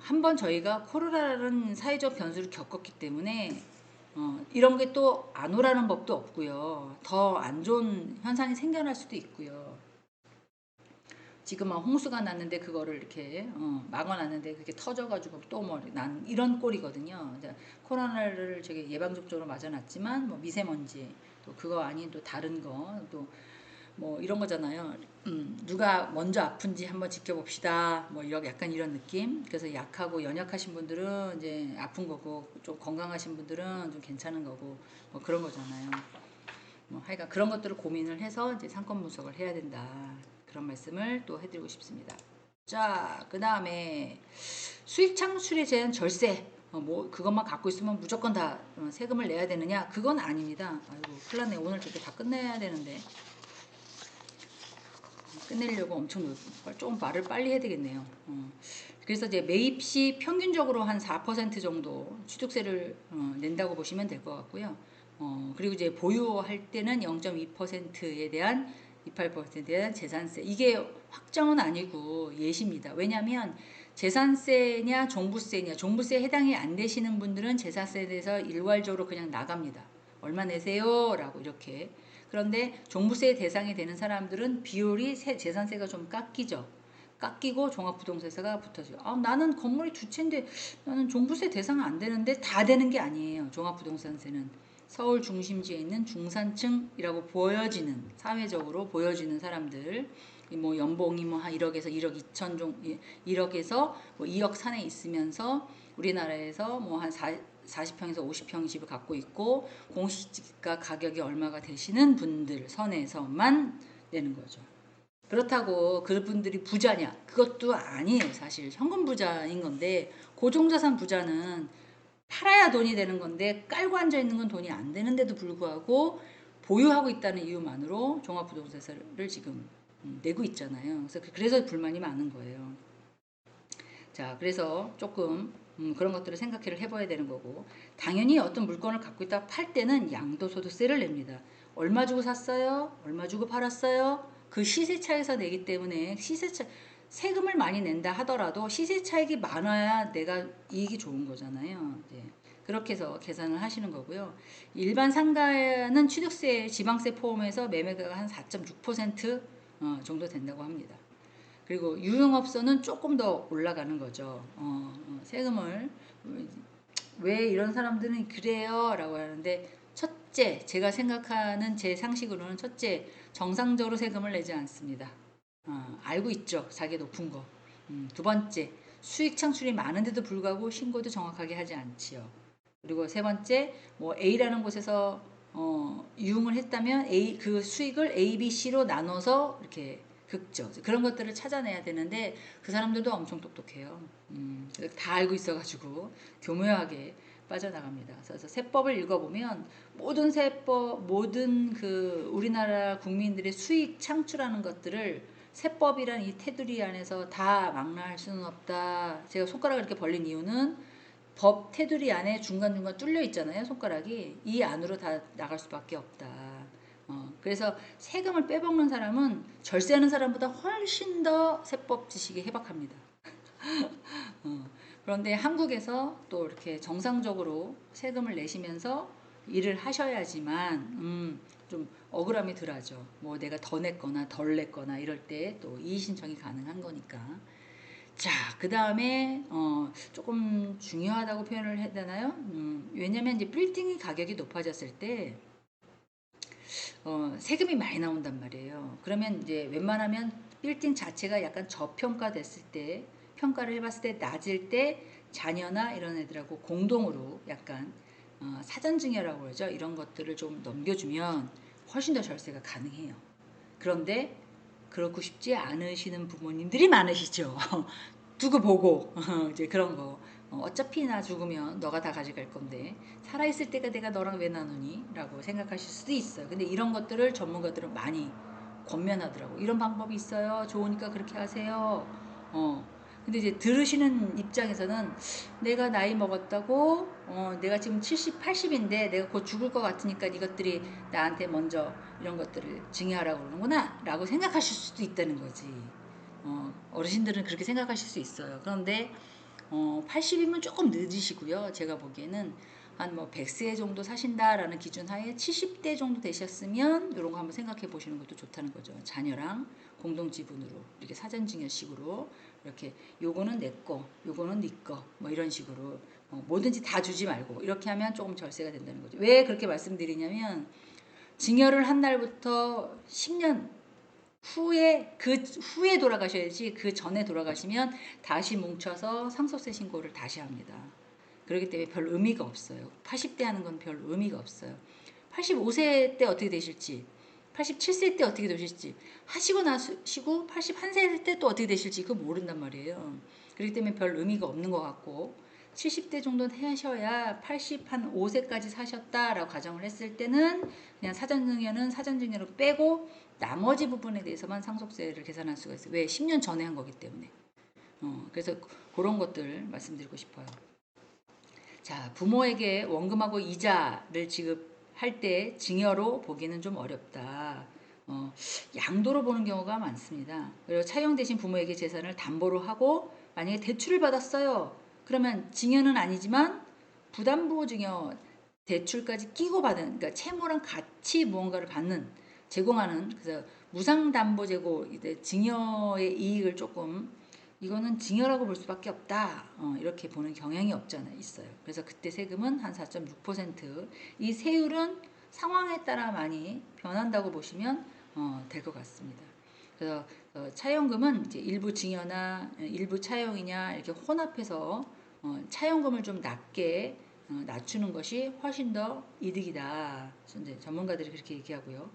한번 저희가 코로나라는 사회적 변수를 겪었기 때문에 이런 게 또 안 오라는 법도 없고요. 더 안 좋은 현상이 생겨날 수도 있고요. 지금 막 홍수가 났는데 그거를 이렇게 막아놨는데 그게 터져가지고 또 뭐 난 이런 꼴이거든요. 코로나를 저기 예방접종으로 맞아놨지만 뭐 미세먼지 또 그거 아닌 또 다른 거 또 뭐 이런 거잖아요. 누가 먼저 아픈지 한번 지켜봅시다. 뭐 이런 약간 이런 느낌. 그래서 약하고 연약하신 분들은 이제 아픈 거고 좀 건강하신 분들은 좀 괜찮은 거고 뭐 그런 거잖아요. 뭐 하여간 그런 것들을 고민을 해서 이제 상권 분석을 해야 된다. 그런 말씀을 또 해드리고 싶습니다. 자, 그 다음에 수익 창출에 대한 절세. 뭐 그것만 갖고 있으면 무조건 다 세금을 내야 되느냐? 그건 아닙니다. 아이고, 큰일 났네. 오늘 저도 다 끝내야 되는데. 끝내려고 엄청 조금 말을 빨리 해야 되겠네요. 그래서 이제 매입 시 평균적으로 한 4% 정도 취득세를 낸다고 보시면 될 것 같고요. 그리고 이제 보유할 때는 0.2%에 대한 28%에 대한 재산세. 이게 확정은 아니고 예시입니다. 왜냐하면 재산세냐 종부세냐, 종부세에 해당이 안 되시는 분들은 재산세에 대해서 일괄적으로 그냥 나갑니다. 얼마 내세요? 라고 이렇게. 그런데 종부세 대상이 되는 사람들은 비율이 재산세가 좀 깎이죠. 깎이고 종합부동산세가 붙어져요. 나는 건물이 두 채인데 나는 종부세 대상 안 되는데, 다 되는 게 아니에요. 종합부동산세는 서울 중심지에 있는 중산층이라고 보여지는, 사회적으로 보여지는 사람들, 뭐 연봉이 뭐 한 1억에서 1억 2천 1억에서 뭐 2억 산에 있으면서 우리나라에서 뭐 한 40평에서 50평 집을 갖고 있고 공시지가 가격이 얼마가 되시는 분들 선에서만 내는 거죠. 그렇다고 그분들이 부자냐? 그것도 아니에요. 사실 현금 부자인 건데, 고정자산 부자는 팔아야 돈이 되는 건데 깔고 앉아 있는 건 돈이 안 되는데도 불구하고 보유하고 있다는 이유만으로 종합부동산세를 지금 내고 있잖아요. 그래서 불만이 많은 거예요. 자, 그래서 조금 그런 것들을 생각을 해봐야 되는 거고, 당연히 어떤 물건을 갖고 있다 팔 때는 양도소득세를 냅니다. 얼마 주고 샀어요? 얼마 주고 팔았어요? 그 시세 차에서 내기 때문에 세금을 많이 낸다 하더라도 시세 차익이 많아야 내가 이익이 좋은 거잖아요. 네. 그렇게 해서 계산을 하시는 거고요. 일반 상가는 취득세, 지방세 포함해서 매매가가 한 4.6% 정도 된다고 합니다. 그리고 유흥업소는 조금 더 올라가는 거죠. 세금을. 왜 이런 사람들은 그래요? 라고 하는데, 첫째, 제가 생각하는 제 상식으로는 첫째, 정상적으로 세금을 내지 않습니다. 알고 있죠. 자기 높은 거. 두 번째, 수익 창출이 많은데도 불구하고 신고도 정확하게 하지 않지요. 그리고 세 번째, 뭐 A라는 곳에서 유흥을 했다면 그 수익을 A, B, C로 나눠서 이렇게 극죠. 그런 것들을 찾아내야 되는데 그 사람들도 엄청 똑똑해요. 다 알고 있어가지고 교묘하게 빠져나갑니다. 그래서 세법을 읽어보면 모든 세법, 모든 그 우리나라 국민들의 수익 창출하는 것들을 세법이란 이 테두리 안에서 다 망라할 수는 없다. 제가 손가락을 이렇게 벌린 이유는 법 테두리 안에 중간중간 뚫려 있잖아요. 손가락이. 이 안으로 다 나갈 수밖에 없다. 그래서 세금을 빼먹는 사람은 절세하는 사람보다 훨씬 더 세법 지식이 해박합니다. 그런데 한국에서 또 이렇게 정상적으로 세금을 내시면서 일을 하셔야지만 좀 억울함이 덜하죠. 뭐 내가 더 냈거나 덜 냈거나 이럴 때 또 이의 신청이 가능한 거니까. 자, 그 다음에 조금 중요하다고 표현을 해야 되나요? 왜냐면 이제 빌딩의 가격이 높아졌을 때 세금이 많이 나온단 말이에요. 그러면 이제 웬만하면 빌딩 자체가 약간 저평가됐을 때, 평가를 해봤을 때 낮을 때 자녀나 이런 애들하고 공동으로 약간 사전증여라고 그러죠. 이런 것들을 좀 넘겨주면 훨씬 더 절세가 가능해요. 그런데 그렇고 싶지 않으시는 부모님들이 많으시죠. 두고 보고 이제 그런 거. 어차피 나 죽으면 너가 다 가져갈 건데 살아있을 때가 내가 너랑 왜 나누니? 라고 생각하실 수도 있어요. 근데 이런 것들을 전문가들은 많이 권면하더라고. 이런 방법이 있어요. 좋으니까 그렇게 하세요. 근데 이제 들으시는 입장에서는 내가 나이 먹었다고, 내가 지금 70, 80인데 내가 곧 죽을 것 같으니까 이것들이 나한테 먼저 이런 것들을 증여하라고 그러는구나 라고 생각하실 수도 있다는 거지. 어르신들은 그렇게 생각하실 수 있어요. 그런데 80이면 조금 늦으시고요. 제가 보기에는 한 뭐 100세 정도 사신다라는 기준 하에 70대 정도 되셨으면 이런 거 한번 생각해 보시는 것도 좋다는 거죠. 자녀랑 공동 지분으로 이렇게 사전증여식으로 이렇게 요거는 내 거, 요거는 네 거, 뭐 이런 식으로 뭐든지 다 주지 말고 이렇게 하면 조금 절세가 된다는 거죠. 왜 그렇게 말씀드리냐면 증여를 한 날부터 10년 그 후에 돌아가셔야지, 그 전에 돌아가시면 다시 뭉쳐서 상속세 신고를 다시 합니다. 그렇기 때문에 별 의미가 없어요. 80대 하는 건 별 의미가 없어요. 85세 때 어떻게 되실지, 87세 때 어떻게 되실지, 하시고 나시고 81세 때 또 어떻게 되실지 그거 모른단 말이에요. 그렇기 때문에 별 의미가 없는 것 같고, 70대 정도는 하셔야 85세까지 사셨다라고 가정을 했을 때는 그냥 사전증여는 사전증여로 빼고 나머지 부분에 대해서만 상속세를 계산할 수가 있어요. 왜? 10년 전에 한 거기 때문에. 그래서 그런 것들 말씀드리고 싶어요. 자, 부모에게 원금하고 이자를 지급할 때 증여로 보기는 좀 어렵다. 양도로 보는 경우가 많습니다. 그리고 차용 대신 부모에게 재산을 담보로 하고 만약에 대출을 받았어요. 그러면 증여는 아니지만 부담보 증여 대출까지 끼고 받은, 그러니까 채무랑 같이 무언가를 받는, 제공하는, 그래서 무상담보 제고 증여의 이익을 조금, 이거는 증여라고 볼 수밖에 없다. 이렇게 보는 경향이 없잖아요. 있어요. 그래서 그때 세금은 한 4.6%. 이 세율은 상황에 따라 많이 변한다고 보시면 될 것 같습니다. 그래서 차용금은 이제 일부 증여나 일부 차용이냐 이렇게 혼합해서 차용금을 좀 낮게 낮추는 것이 훨씬 더 이득이다. 이제 전문가들이 그렇게 얘기하고요.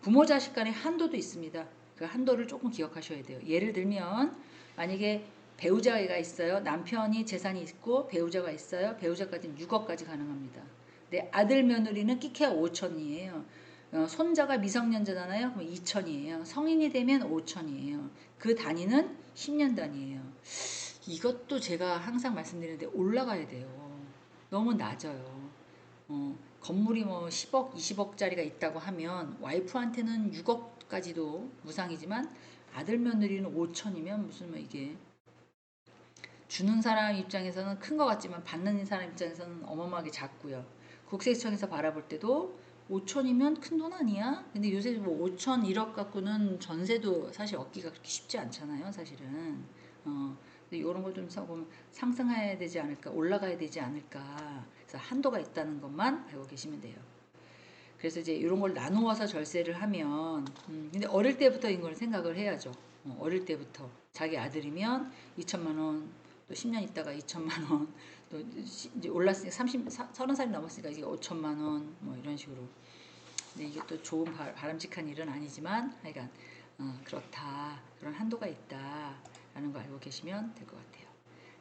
부모 자식 간의 한도도 있습니다. 그 한도를 조금 기억하셔야 돼요. 예를 들면 만약에 배우자가 있어요. 남편이 재산이 있고 배우자가 있어요. 배우자까지는 6억까지 가능합니다. 근데 아들 며느리는 끼케야 5천이에요. 손자가 미성년자잖아요. 그럼 2천이에요. 성인이 되면 5천이에요. 그 단위는 10년 단위예요. 이것도 제가 항상 말씀드리는데 올라가야 돼요. 너무 낮아요. 건물이 뭐 10억, 20억짜리가 있다고 하면 와이프한테는 6억까지도 무상이지만 아들 며느리는 5천이면 무슨 뭐 이게 주는 사람 입장에서는 큰 것 같지만 받는 사람 입장에서는 어마어마하게 작고요. 국세청에서 바라볼 때도 5천이면 큰 돈 아니야? 근데 요새 뭐 5천, 1억 갖고는 전세도 사실 얻기가 그렇게 쉽지 않잖아요, 사실은. 이런 걸 좀 상승해야 되지 않을까, 올라가야 되지 않을까. 그래서 한도가 있다는 것만 알고 계시면 돼요. 그래서 이제 이런 걸 나누어서 절세를 하면, 근데 어릴 때부터 이걸 생각을 해야죠. 어릴 때부터 자기 아들이면 2천만 원, 또 10년 있다가 2천만 원, 또 이제 올랐으니까 30살이 넘었으니까 이게 5천만 원, 뭐 이런 식으로. 근데 이게 또 좋은 바람직한 일은 아니지만, 하여간 그렇다, 그런 한도가 있다라는 거 알고 계시면 될 것 같아요.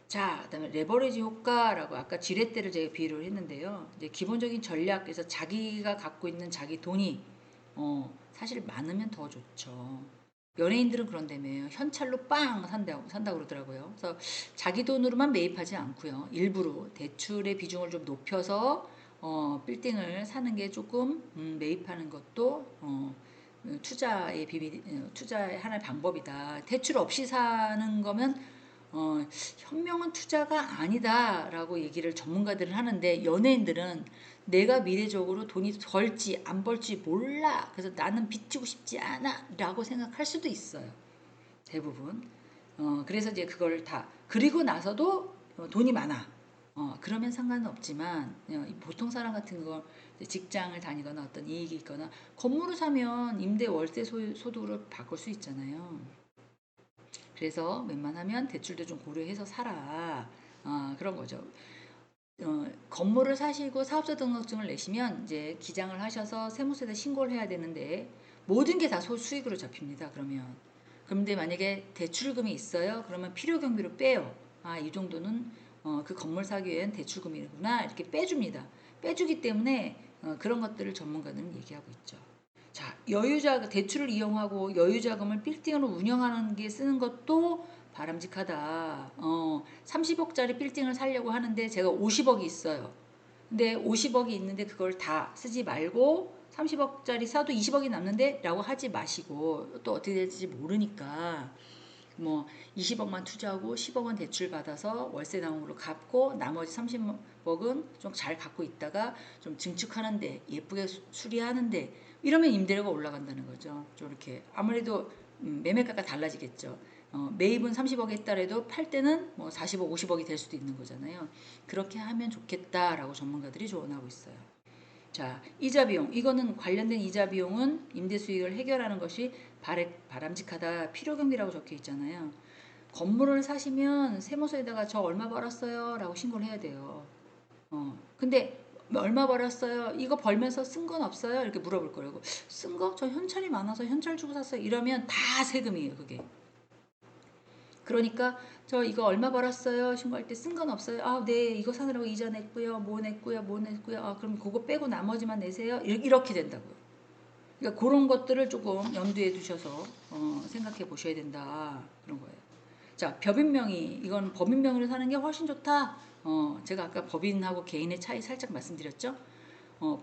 자, 그다음에 레버리지 효과라고 아까 지렛대를 제가 비유를 했는데요. 이제 기본적인 전략에서 자기가 갖고 있는 자기 돈이 사실 많으면 더 좋죠. 연예인들은 그런다며요. 현찰로 빵 산다고 그러더라고요. 그래서 자기 돈으로만 매입하지 않고요. 일부러 대출의 비중을 좀 높여서 빌딩을 사는 게 조금 매입하는 것도 투자의 비밀, 투자의 하나의 방법이다. 대출 없이 사는 거면 현명한 투자가 아니다라고 얘기를 전문가들은 하는데 연예인들은 내가 미래적으로 돈이 벌지 안 벌지 몰라. 그래서 나는 빚지고 싶지 않아 라고 생각할 수도 있어요. 대부분. 그래서 이제 그걸 다 그리고 나서도 돈이 많아. 그러면 상관은 없지만 보통 사람 같은 거 직장을 다니거나 어떤 이익이 있거나 건물을 사면 임대 월세 소득으로 바꿀 수 있잖아요. 그래서 웬만하면 대출도 좀 고려해서 사라. 그런 거죠. 건물을 사시고 사업자 등록증을 내시면 이제 기장을 하셔서 세무서에다 신고를 해야 되는데 모든 게 다 수익으로 잡힙니다. 그러면. 그런데 만약에 대출금이 있어요. 그러면 필요 경비로 빼요. 이 정도는 그 건물 사기 위한 대출금이구나 이렇게 빼줍니다. 빼주기 때문에 그런 것들을 전문가들은 얘기하고 있죠. 자, 대출을 이용하고 여유자금을 빌딩으로 운영하는 게 쓰는 것도 바람직하다. 30억짜리 빌딩을 살려고 하는데 제가 50억이 있어요. 근데 50억이 있는데 그걸 다 쓰지 말고 30억짜리 사도 20억이 남는데 라고 하지 마시고 또 어떻게 될지 모르니까 뭐 20억만 투자하고 10억은 대출 받아서 월세 나온 걸로 갚고 나머지 30억은 좀 잘 갖고 있다가 좀 증축하는데 예쁘게 수리하는데 이러면 임대료가 올라간다는 거죠. 좀 이렇게 아무래도 매매가가 달라지겠죠. 매입은 30억 했더라도 팔 때는 뭐 40억, 50억이 될 수도 있는 거잖아요. 그렇게 하면 좋겠다라고 전문가들이 조언하고 있어요. 자, 이자 비용. 이거는 관련된 이자 비용은 임대 수익을 해결하는 것이 바람직하다. 필요 경비라고 적혀 있잖아요. 건물을 사시면 세무서에다가 저 얼마 벌었어요 라고 신고를 해야 돼요. 근데 얼마 벌었어요? 이거 벌면서 쓴 건 없어요? 이렇게 물어볼 거라고. 쓴 거? 저 현찰이 많아서 현찰 주고 샀어요. 이러면 다 세금이에요, 그게. 그러니까 저 이거 얼마 벌었어요? 신고할 때 쓴 건 없어요. 아, 네, 이거 사느라고 이자 냈고요. 뭐 냈고요. 뭐 냈고요. 아, 그럼 그거 빼고 나머지만 내세요. 이렇게 된다고요. 그러니까 그런 것들을 조금 염두에 두셔서 생각해 보셔야 된다. 그런 거예요. 자, 법인명의. 이건 법인명의로 사는 게 훨씬 좋다. 제가 아까 법인하고 개인의 차이 살짝 말씀드렸죠.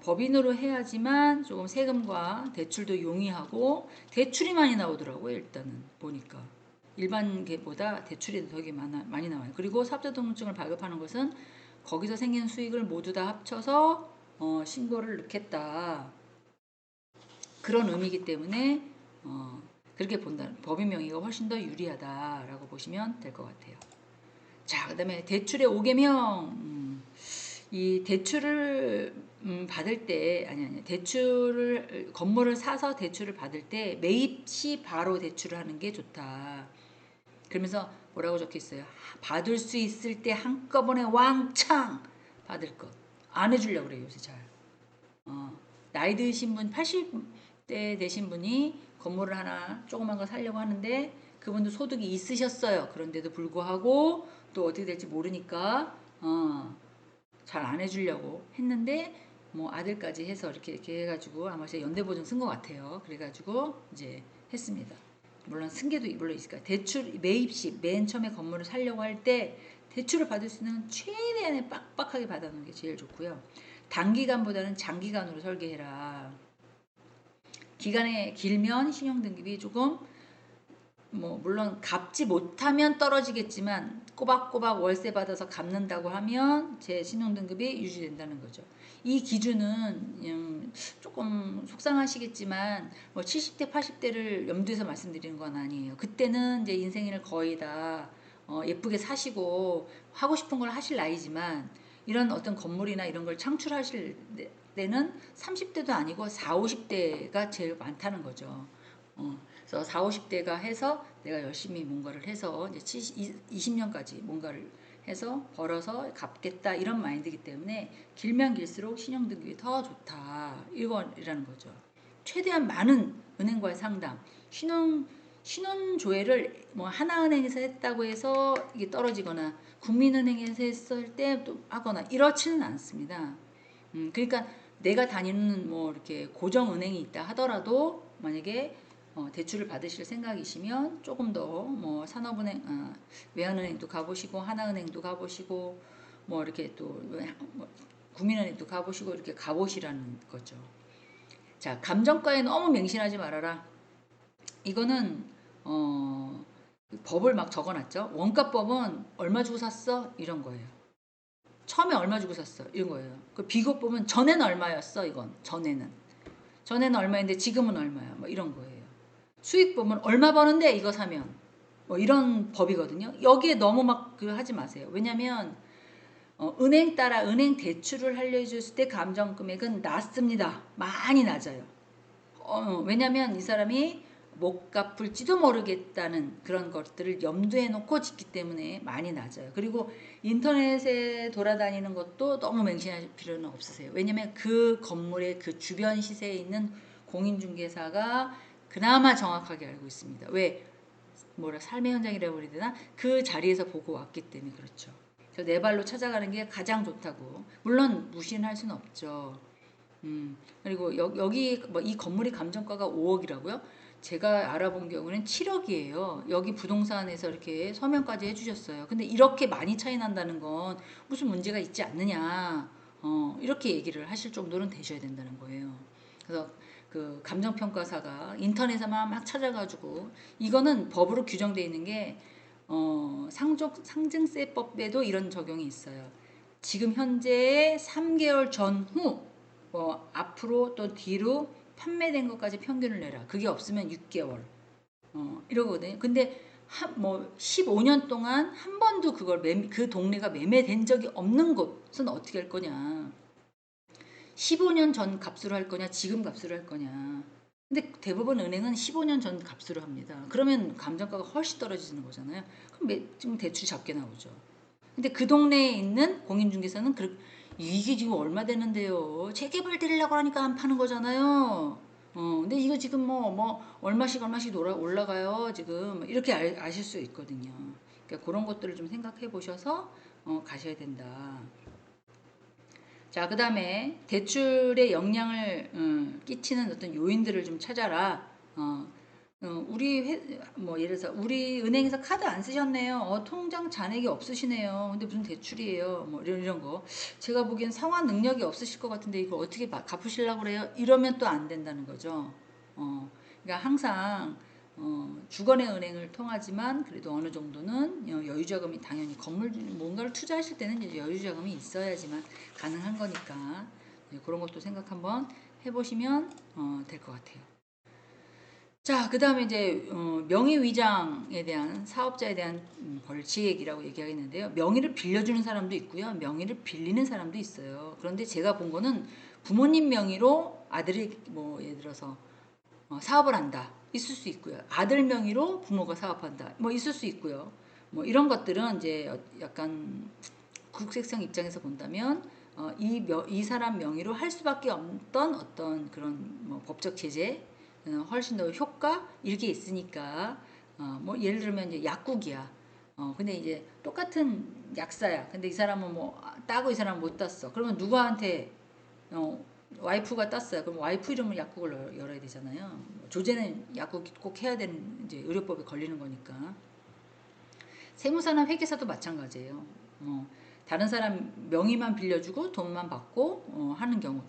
법인으로 해야지만 조금 세금과 대출도 용이하고 대출이 많이 나오더라고요. 일단은 보니까. 일반계보다 대출이 되게 많이 나와요. 그리고 사업자등록증을 발급하는 것은 거기서 생긴 수익을 모두 다 합쳐서 신고를 넣겠다. 그런 의미이기 때문에 그렇게 본다. 법인 명의가 훨씬 더 유리하다라고 보시면 될 것 같아요. 자, 그다음에 대출의 5개명. 이 대출을 받을 때 아니 대출을 건물을 사서 대출을 받을 때 매입 시 바로 대출을 하는 게 좋다. 그러면서 뭐라고 적혀 있어요? 받을 수 있을 때 한꺼번에 왕창 받을 것. 안 해주려고 그래요, 요새 잘. 나이 드신 분, 80대 되신 분이 건물을 하나 조그만 거 사려고 하는데 그분도 소득이 있으셨어요. 그런데도 불구하고 또 어떻게 될지 모르니까 잘 안 해주려고 했는데 뭐 아들까지 해서 이렇게 해가지고 아마 제가 연대보증 쓴 것 같아요. 그래가지고 이제 했습니다. 물론 승계도 물론 있을 거예요. 대출 매입 시 맨 처음에 건물을 사려고 할 때 대출을 받을 수 있는 최대한의 빡빡하게 받아놓는 게 제일 좋고요. 단기간보다는 장기간으로 설계해라. 기간이 길면 신용등급이 조금 뭐 물론 갚지 못하면 떨어지겠지만 꼬박꼬박 월세 받아서 갚는다고 하면 제 신용등급이 유지된다는 거죠. 이 기준은 조금 속상하시겠지만 뭐 70대 80대를 염두에서 말씀드리는 건 아니에요. 그때는 이제 인생을 거의 다 예쁘게 사시고 하고 싶은 걸 하실 나이지만 이런 어떤 건물이나 이런 걸 창출하실 때는 30대도 아니고 4, 50대가 제일 많다는 거죠. 그래서 4, 50대가 해서 내가 열심히 뭔가를 해서 이제 20년까지 뭔가를 해서 벌어서 갚겠다 이런 마인드이기 때문에 길면 길수록 신용등급이 더 좋다 이거라는 거죠. 최대한 많은 은행과의 상담, 신혼조회를 뭐 하나은행에서 했다고 해서 이게 떨어지거나 국민은행에서 했을 때 또 하거나 이렇지는 않습니다. 그러니까 내가 다니는 뭐 이렇게 고정은행이 있다 하더라도 만약에 대출을 받으실 생각이시면 조금 더 뭐 산업은행, 외환은행도 가보시고 하나은행도 가보시고 뭐 이렇게 또 뭐 국민은행도 가보시고 이렇게 가보시라는 거죠. 자, 감정가에 너무 맹신하지 말아라. 이거는 법을 막 적어놨죠. 원가법은 얼마 주고 샀어? 이런 거예요. 처음에 얼마 주고 샀어? 이런 거예요. 그 비교법은 전에는 얼마였어? 이건 전에는 얼마인데 지금은 얼마야? 뭐 이런 거예요. 수익법은 얼마 버는데 이거 사면 뭐 이런 법이거든요. 여기에 너무 막 하지 마세요. 왜냐면 은행 따라 은행 대출을 알려줬을 때 감정 금액은 낮습니다. 많이 낮아요. 왜냐면 이 사람이 못 갚을지도 모르겠다는 그런 것들을 염두에 놓고 짓기 때문에 많이 낮아요. 그리고 인터넷에 돌아다니는 것도 너무 맹신할 필요는 없으세요. 왜냐면 그 건물의 그 주변 시세에 있는 공인중개사가 그나마 정확하게 알고 있습니다. 왜? 삶의 현장이라고 그래야 되나? 그 자리에서 보고 왔기 때문에 그렇죠. 그래서 내 발로 찾아가는 게 가장 좋다고. 물론 무시는 할 수는 없죠. 그리고 여기 뭐 이 건물이 감정가가 5억이라고요? 제가 알아본 경우는 7억이에요. 여기 부동산에서 이렇게 서명까지 해주셨어요. 근데 이렇게 많이 차이 난다는 건 무슨 문제가 있지 않느냐. 이렇게 얘기를 하실 정도는 되셔야 된다는 거예요. 그래서 그 감정평가사가 인터넷에만 막 찾아가지고 이거는 법으로 규정되어 있는 게 상증세법에도 이런 적용이 있어요. 지금 현재 3개월 전후 앞으로 또 뒤로 판매된 것까지 평균을 내라. 그게 없으면 6개월. 이러거든요. 근데 15년 동안 한 번도 그 동네가 매매된 적이 없는 곳은 어떻게 할 거냐. 15년 전 값으로 할 거냐, 지금 값으로 할 거냐. 근데 대부분 은행은 15년 전 값으로 합니다. 그러면 감정가가 훨씬 떨어지는 거잖아요. 그럼 지금 대출 작게 나오죠. 근데 그 동네에 있는 공인중개사는 이게 지금 얼마 되는데요. 재개발 되려고 하니까 안 파는 거잖아요. 근데 이거 지금 뭐 얼마씩 올라가요. 지금 이렇게 아실 수 있거든요. 그러니까 그런 것들을 좀 생각해 보셔서 가셔야 된다. 자, 그 다음에 대출에 영향을 끼치는 어떤 요인들을 좀 찾아라. 뭐 예를 들어서 우리 은행에서 카드 안 쓰셨네요. 통장 잔액이 없으시네요. 근데 무슨 대출이에요? 뭐 이런 거. 제가 보기엔 상환 능력이 없으실 것 같은데 이거 어떻게 갚으시려고 그래요? 이러면 또 안 된다는 거죠. 그러니까 항상 주거래 은행을 통하지만 그래도 어느 정도는 여유자금이 당연히 건물 뭔가를 투자하실 때는 이제 여유자금이 있어야지만 가능한 거니까 그런 것도 생각 한번 해보시면 될 것 같아요. 자, 그 다음에 이제 명의위장에 대한 사업자에 대한 벌칙이라고 얘기하겠는데요. 명의를 빌려주는 사람도 있고요. 명의를 빌리는 사람도 있어요. 그런데 제가 본 거는 부모님 명의로 아들이 뭐 예를 들어서 사업을 한다. 있을 수 있고요. 아들 명의로 부모가 사업한다. 뭐 있을 수 있고요. 뭐 이런 것들은 이제 약간 국세청 입장에서 본다면 이 사람 명의로 할 수밖에 없던 어떤 그런 뭐 법적 제재 훨씬 더 효과 이렇게 있으니까 뭐 예를 들면 이제 약국이야. 근데 이제 똑같은 약사야. 근데 이 사람은 뭐 따고 이 사람은 못 땄어. 그러면 누구한테 와이프가 땄어요. 그럼 와이프 이름으로 약국을 열어야 되잖아요. 조제는 약국 꼭 해야 되는 이제 의료법에 걸리는 거니까. 세무사나 회계사도 마찬가지예요. 다른 사람 명의만 빌려주고 돈만 받고 하는 경우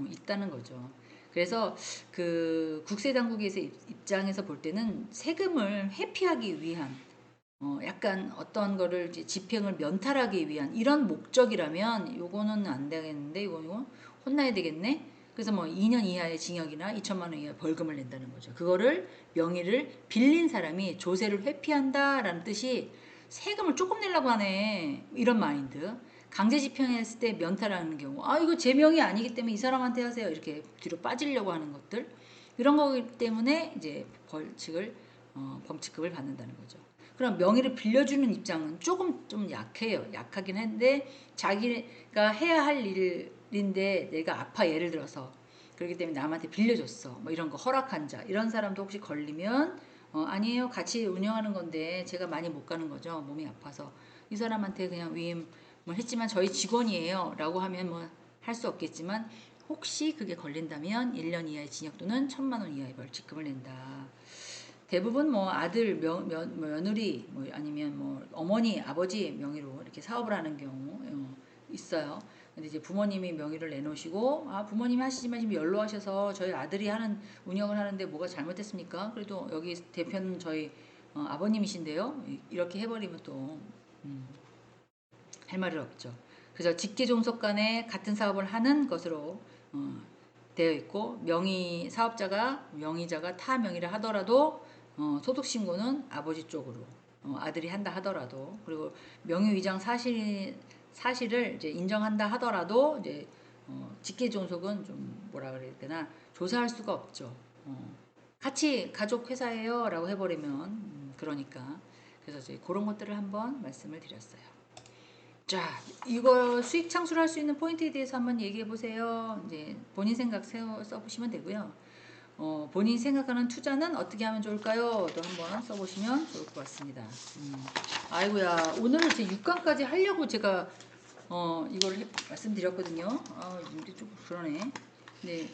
있다는 거죠. 그래서 그 국세당국에서 입장에서 볼 때는 세금을 회피하기 위한 약간 어떤 거를 이제 집행을 면탈하기 위한 이런 목적이라면 요거는 안 되겠는데 이거 혼나야 되겠네. 그래서 뭐 2년 이하의 징역이나 2천만 원 이하의 벌금을 낸다는 거죠. 그거를 명의를 빌린 사람이 조세를 회피한다라는 뜻이 세금을 조금 내려고 하네. 이런 마인드. 강제 집행했을 때 면탈하는 경우. 이거 제 명의 아니기 때문에 이 사람한테 하세요. 이렇게 뒤로 빠지려고 하는 것들. 이런 거기 때문에 이제 벌칙을 범칙금을 받는다는 거죠. 그럼 명의를 빌려주는 입장은 조금 좀 약해요. 약하긴 한데 자기가 해야 할 일인데 내가 아파 예를 들어서 그렇기 때문에 남한테 빌려줬어. 뭐 이런 거 허락한 자 이런 사람도 혹시 걸리면 아니에요. 같이 운영하는 건데 제가 많이 못 가는 거죠. 몸이 아파서 이 사람한테 그냥 위임을 했지만 저희 직원이에요. 라고 하면 뭐 할 수 없겠지만 혹시 그게 걸린다면 1년 이하의 징역 또는 1,000만 원 이하의 벌칙금을 낸다. 대부분 뭐 아들 며느리 뭐 아니면 뭐 어머니 아버지 명의로 이렇게 사업을 하는 경우 있어요. 근데 이제 부모님이 명의를 내놓으시고 부모님이 하시지만 지금 연로하셔서 저희 아들이 하는 운영을 하는데 뭐가 잘못됐습니까? 그래도 여기 대표는 저희 아버님이신데요. 이렇게 해버리면 또 할 말이 없죠. 그래서 직계 종속 간에 같은 사업을 하는 것으로 되어 있고 명의자가 타 명의를 하더라도 소득 신고는 아버지 쪽으로 아들이 한다 하더라도 그리고 명의 위장 사실을 이제 인정한다 하더라도 이제 직계 종속은 좀 뭐라 그래야 되나 조사할 수가 없죠. 같이 가족 회사예요라고 해버리면 그러니까 그래서 이제 그런 것들을 한번 말씀을 드렸어요. 자, 이거 수익 창출할 수 있는 포인트에 대해서 한번 얘기해 보세요. 이제 본인 생각 써보시면 되고요. 본인이 생각하는 투자는 어떻게 하면 좋을까요? 또 한번 써보시면 좋을 것 같습니다. 아이고야, 오늘 제 6강까지 하려고 제가 이걸 말씀드렸거든요. 이게 좀 그러네. 네.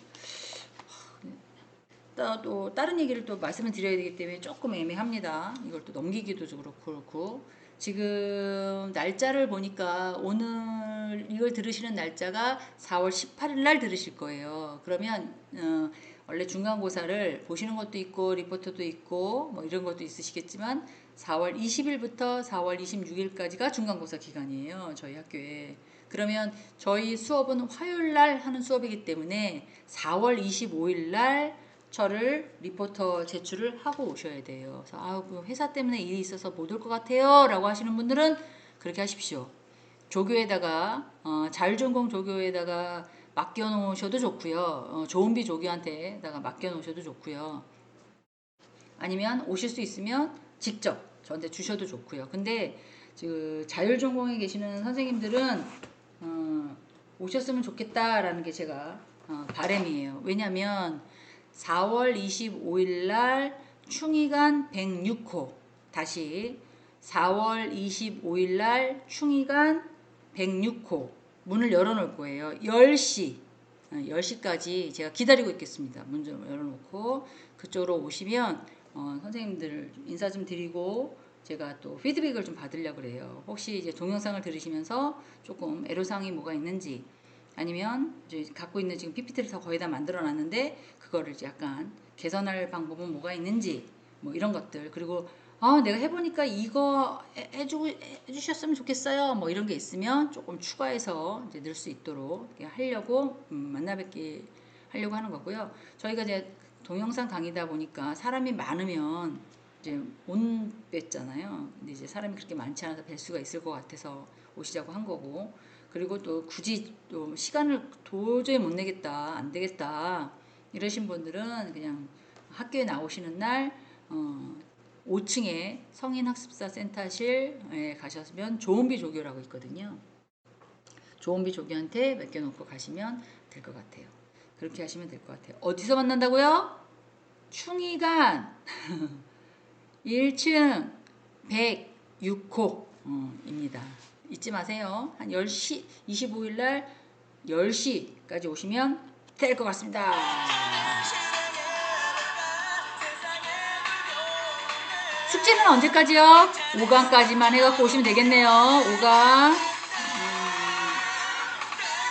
또 다른 얘기를 또 말씀을 드려야 되기 때문에 조금 애매합니다. 이걸 또 넘기기도 그렇고 지금 날짜를 보니까 오늘 이걸 들으시는 날짜가 4월 18일 날 들으실 거예요. 그러면 원래 중간고사를 보시는 것도 있고 리포터도 있고 뭐 이런 것도 있으시겠지만 4월 20일부터 4월 26일까지가 중간고사 기간이에요. 저희 학교에. 그러면 저희 수업은 화요일 날 하는 수업이기 때문에 4월 25일 날 저를 리포터 제출을 하고 오셔야 돼요. 그래서 그 회사 때문에 일이 있어서 못 올 것 같아요 라고 하시는 분들은 그렇게 하십시오. 조교에다가 자율전공 조교에다가 맡겨놓으셔도 좋고요. 좋은비 조교한테다가 맡겨놓으셔도 좋고요. 아니면 오실 수 있으면 직접 저한테 주셔도 좋고요. 근데 그 자율전공에 계시는 선생님들은 오셨으면 좋겠다라는 게 제가 바람이에요. 왜냐면 4월 25일 날 충의관 106호, 다시 4월 25일 날 충의관 106호 문을 열어놓을 거예요. 10시 10시까지 제가 기다리고 있겠습니다. 문 좀 열어놓고 그쪽으로 오시면 선생님들 인사 좀 드리고 제가 또 피드백을 좀 받으려고 그래요. 혹시 이제 동영상을 들으시면서 조금 애로사항이 뭐가 있는지, 아니면 이제 갖고 있는 지금 PPT를 거의 다 만들어 놨는데 그거를 이제 약간 개선할 방법은 뭐가 있는지, 뭐 이런 것들, 그리고 내가 해보니까 이거 해주셨으면 좋겠어요, 뭐 이런 게 있으면 조금 추가해서 이제 넣을 수 있도록 하려고 만나 뵙기 하려고 하는 거고요. 저희가 이제 동영상 강의다 보니까 사람이 많으면 이제 못 뵀잖아요. 근데 이제 사람이 그렇게 많지 않아서 뵐 수가 있을 것 같아서 오시자고 한 거고, 그리고 또 굳이 또 시간을 도저히 못 내겠다, 안 되겠다 이러신 분들은 그냥 학교에 나오시는 날 5층에 성인학습사 센터실에 가셨으면 조은비 조교라고 있거든요. 조은비 조교한테 맡겨놓고 가시면 될 것 같아요. 그렇게 하시면 될 것 같아요. 어디서 만난다고요? 충의관 1층 106호 입니다. 잊지 마세요. 한 10시 25일 날 10시까지 오시면 될 것 같습니다. 숙제는 언제까지요? 5강까지만 해갖고 오시면 되겠네요. 5강.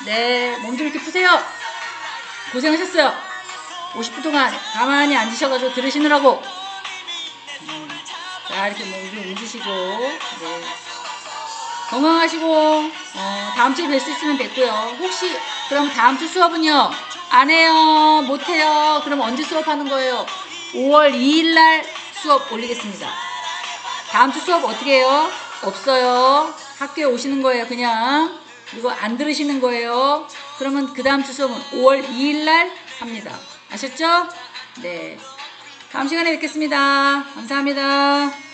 네, 몸 좀 이렇게 푸세요. 고생하셨어요. 50분 동안 가만히 앉으셔가지고 들으시느라고. 자, 이렇게 몸 좀 움직이시고, 네. 건강하시고, 다음 주에 뵐 수 있으면 뵙고요. 혹시 그럼 다음 주 수업은요? 안 해요, 못 해요. 그럼 언제 수업하는 거예요? 5월 2일 날 수업 올리겠습니다. 다음 주 수업 어떻게 해요? 없어요. 학교에 오시는 거예요, 그냥. 그리고 안 들으시는 거예요. 그러면 그 다음 주 수업은 5월 2일 날 합니다. 아셨죠? 네. 다음 시간에 뵙겠습니다. 감사합니다.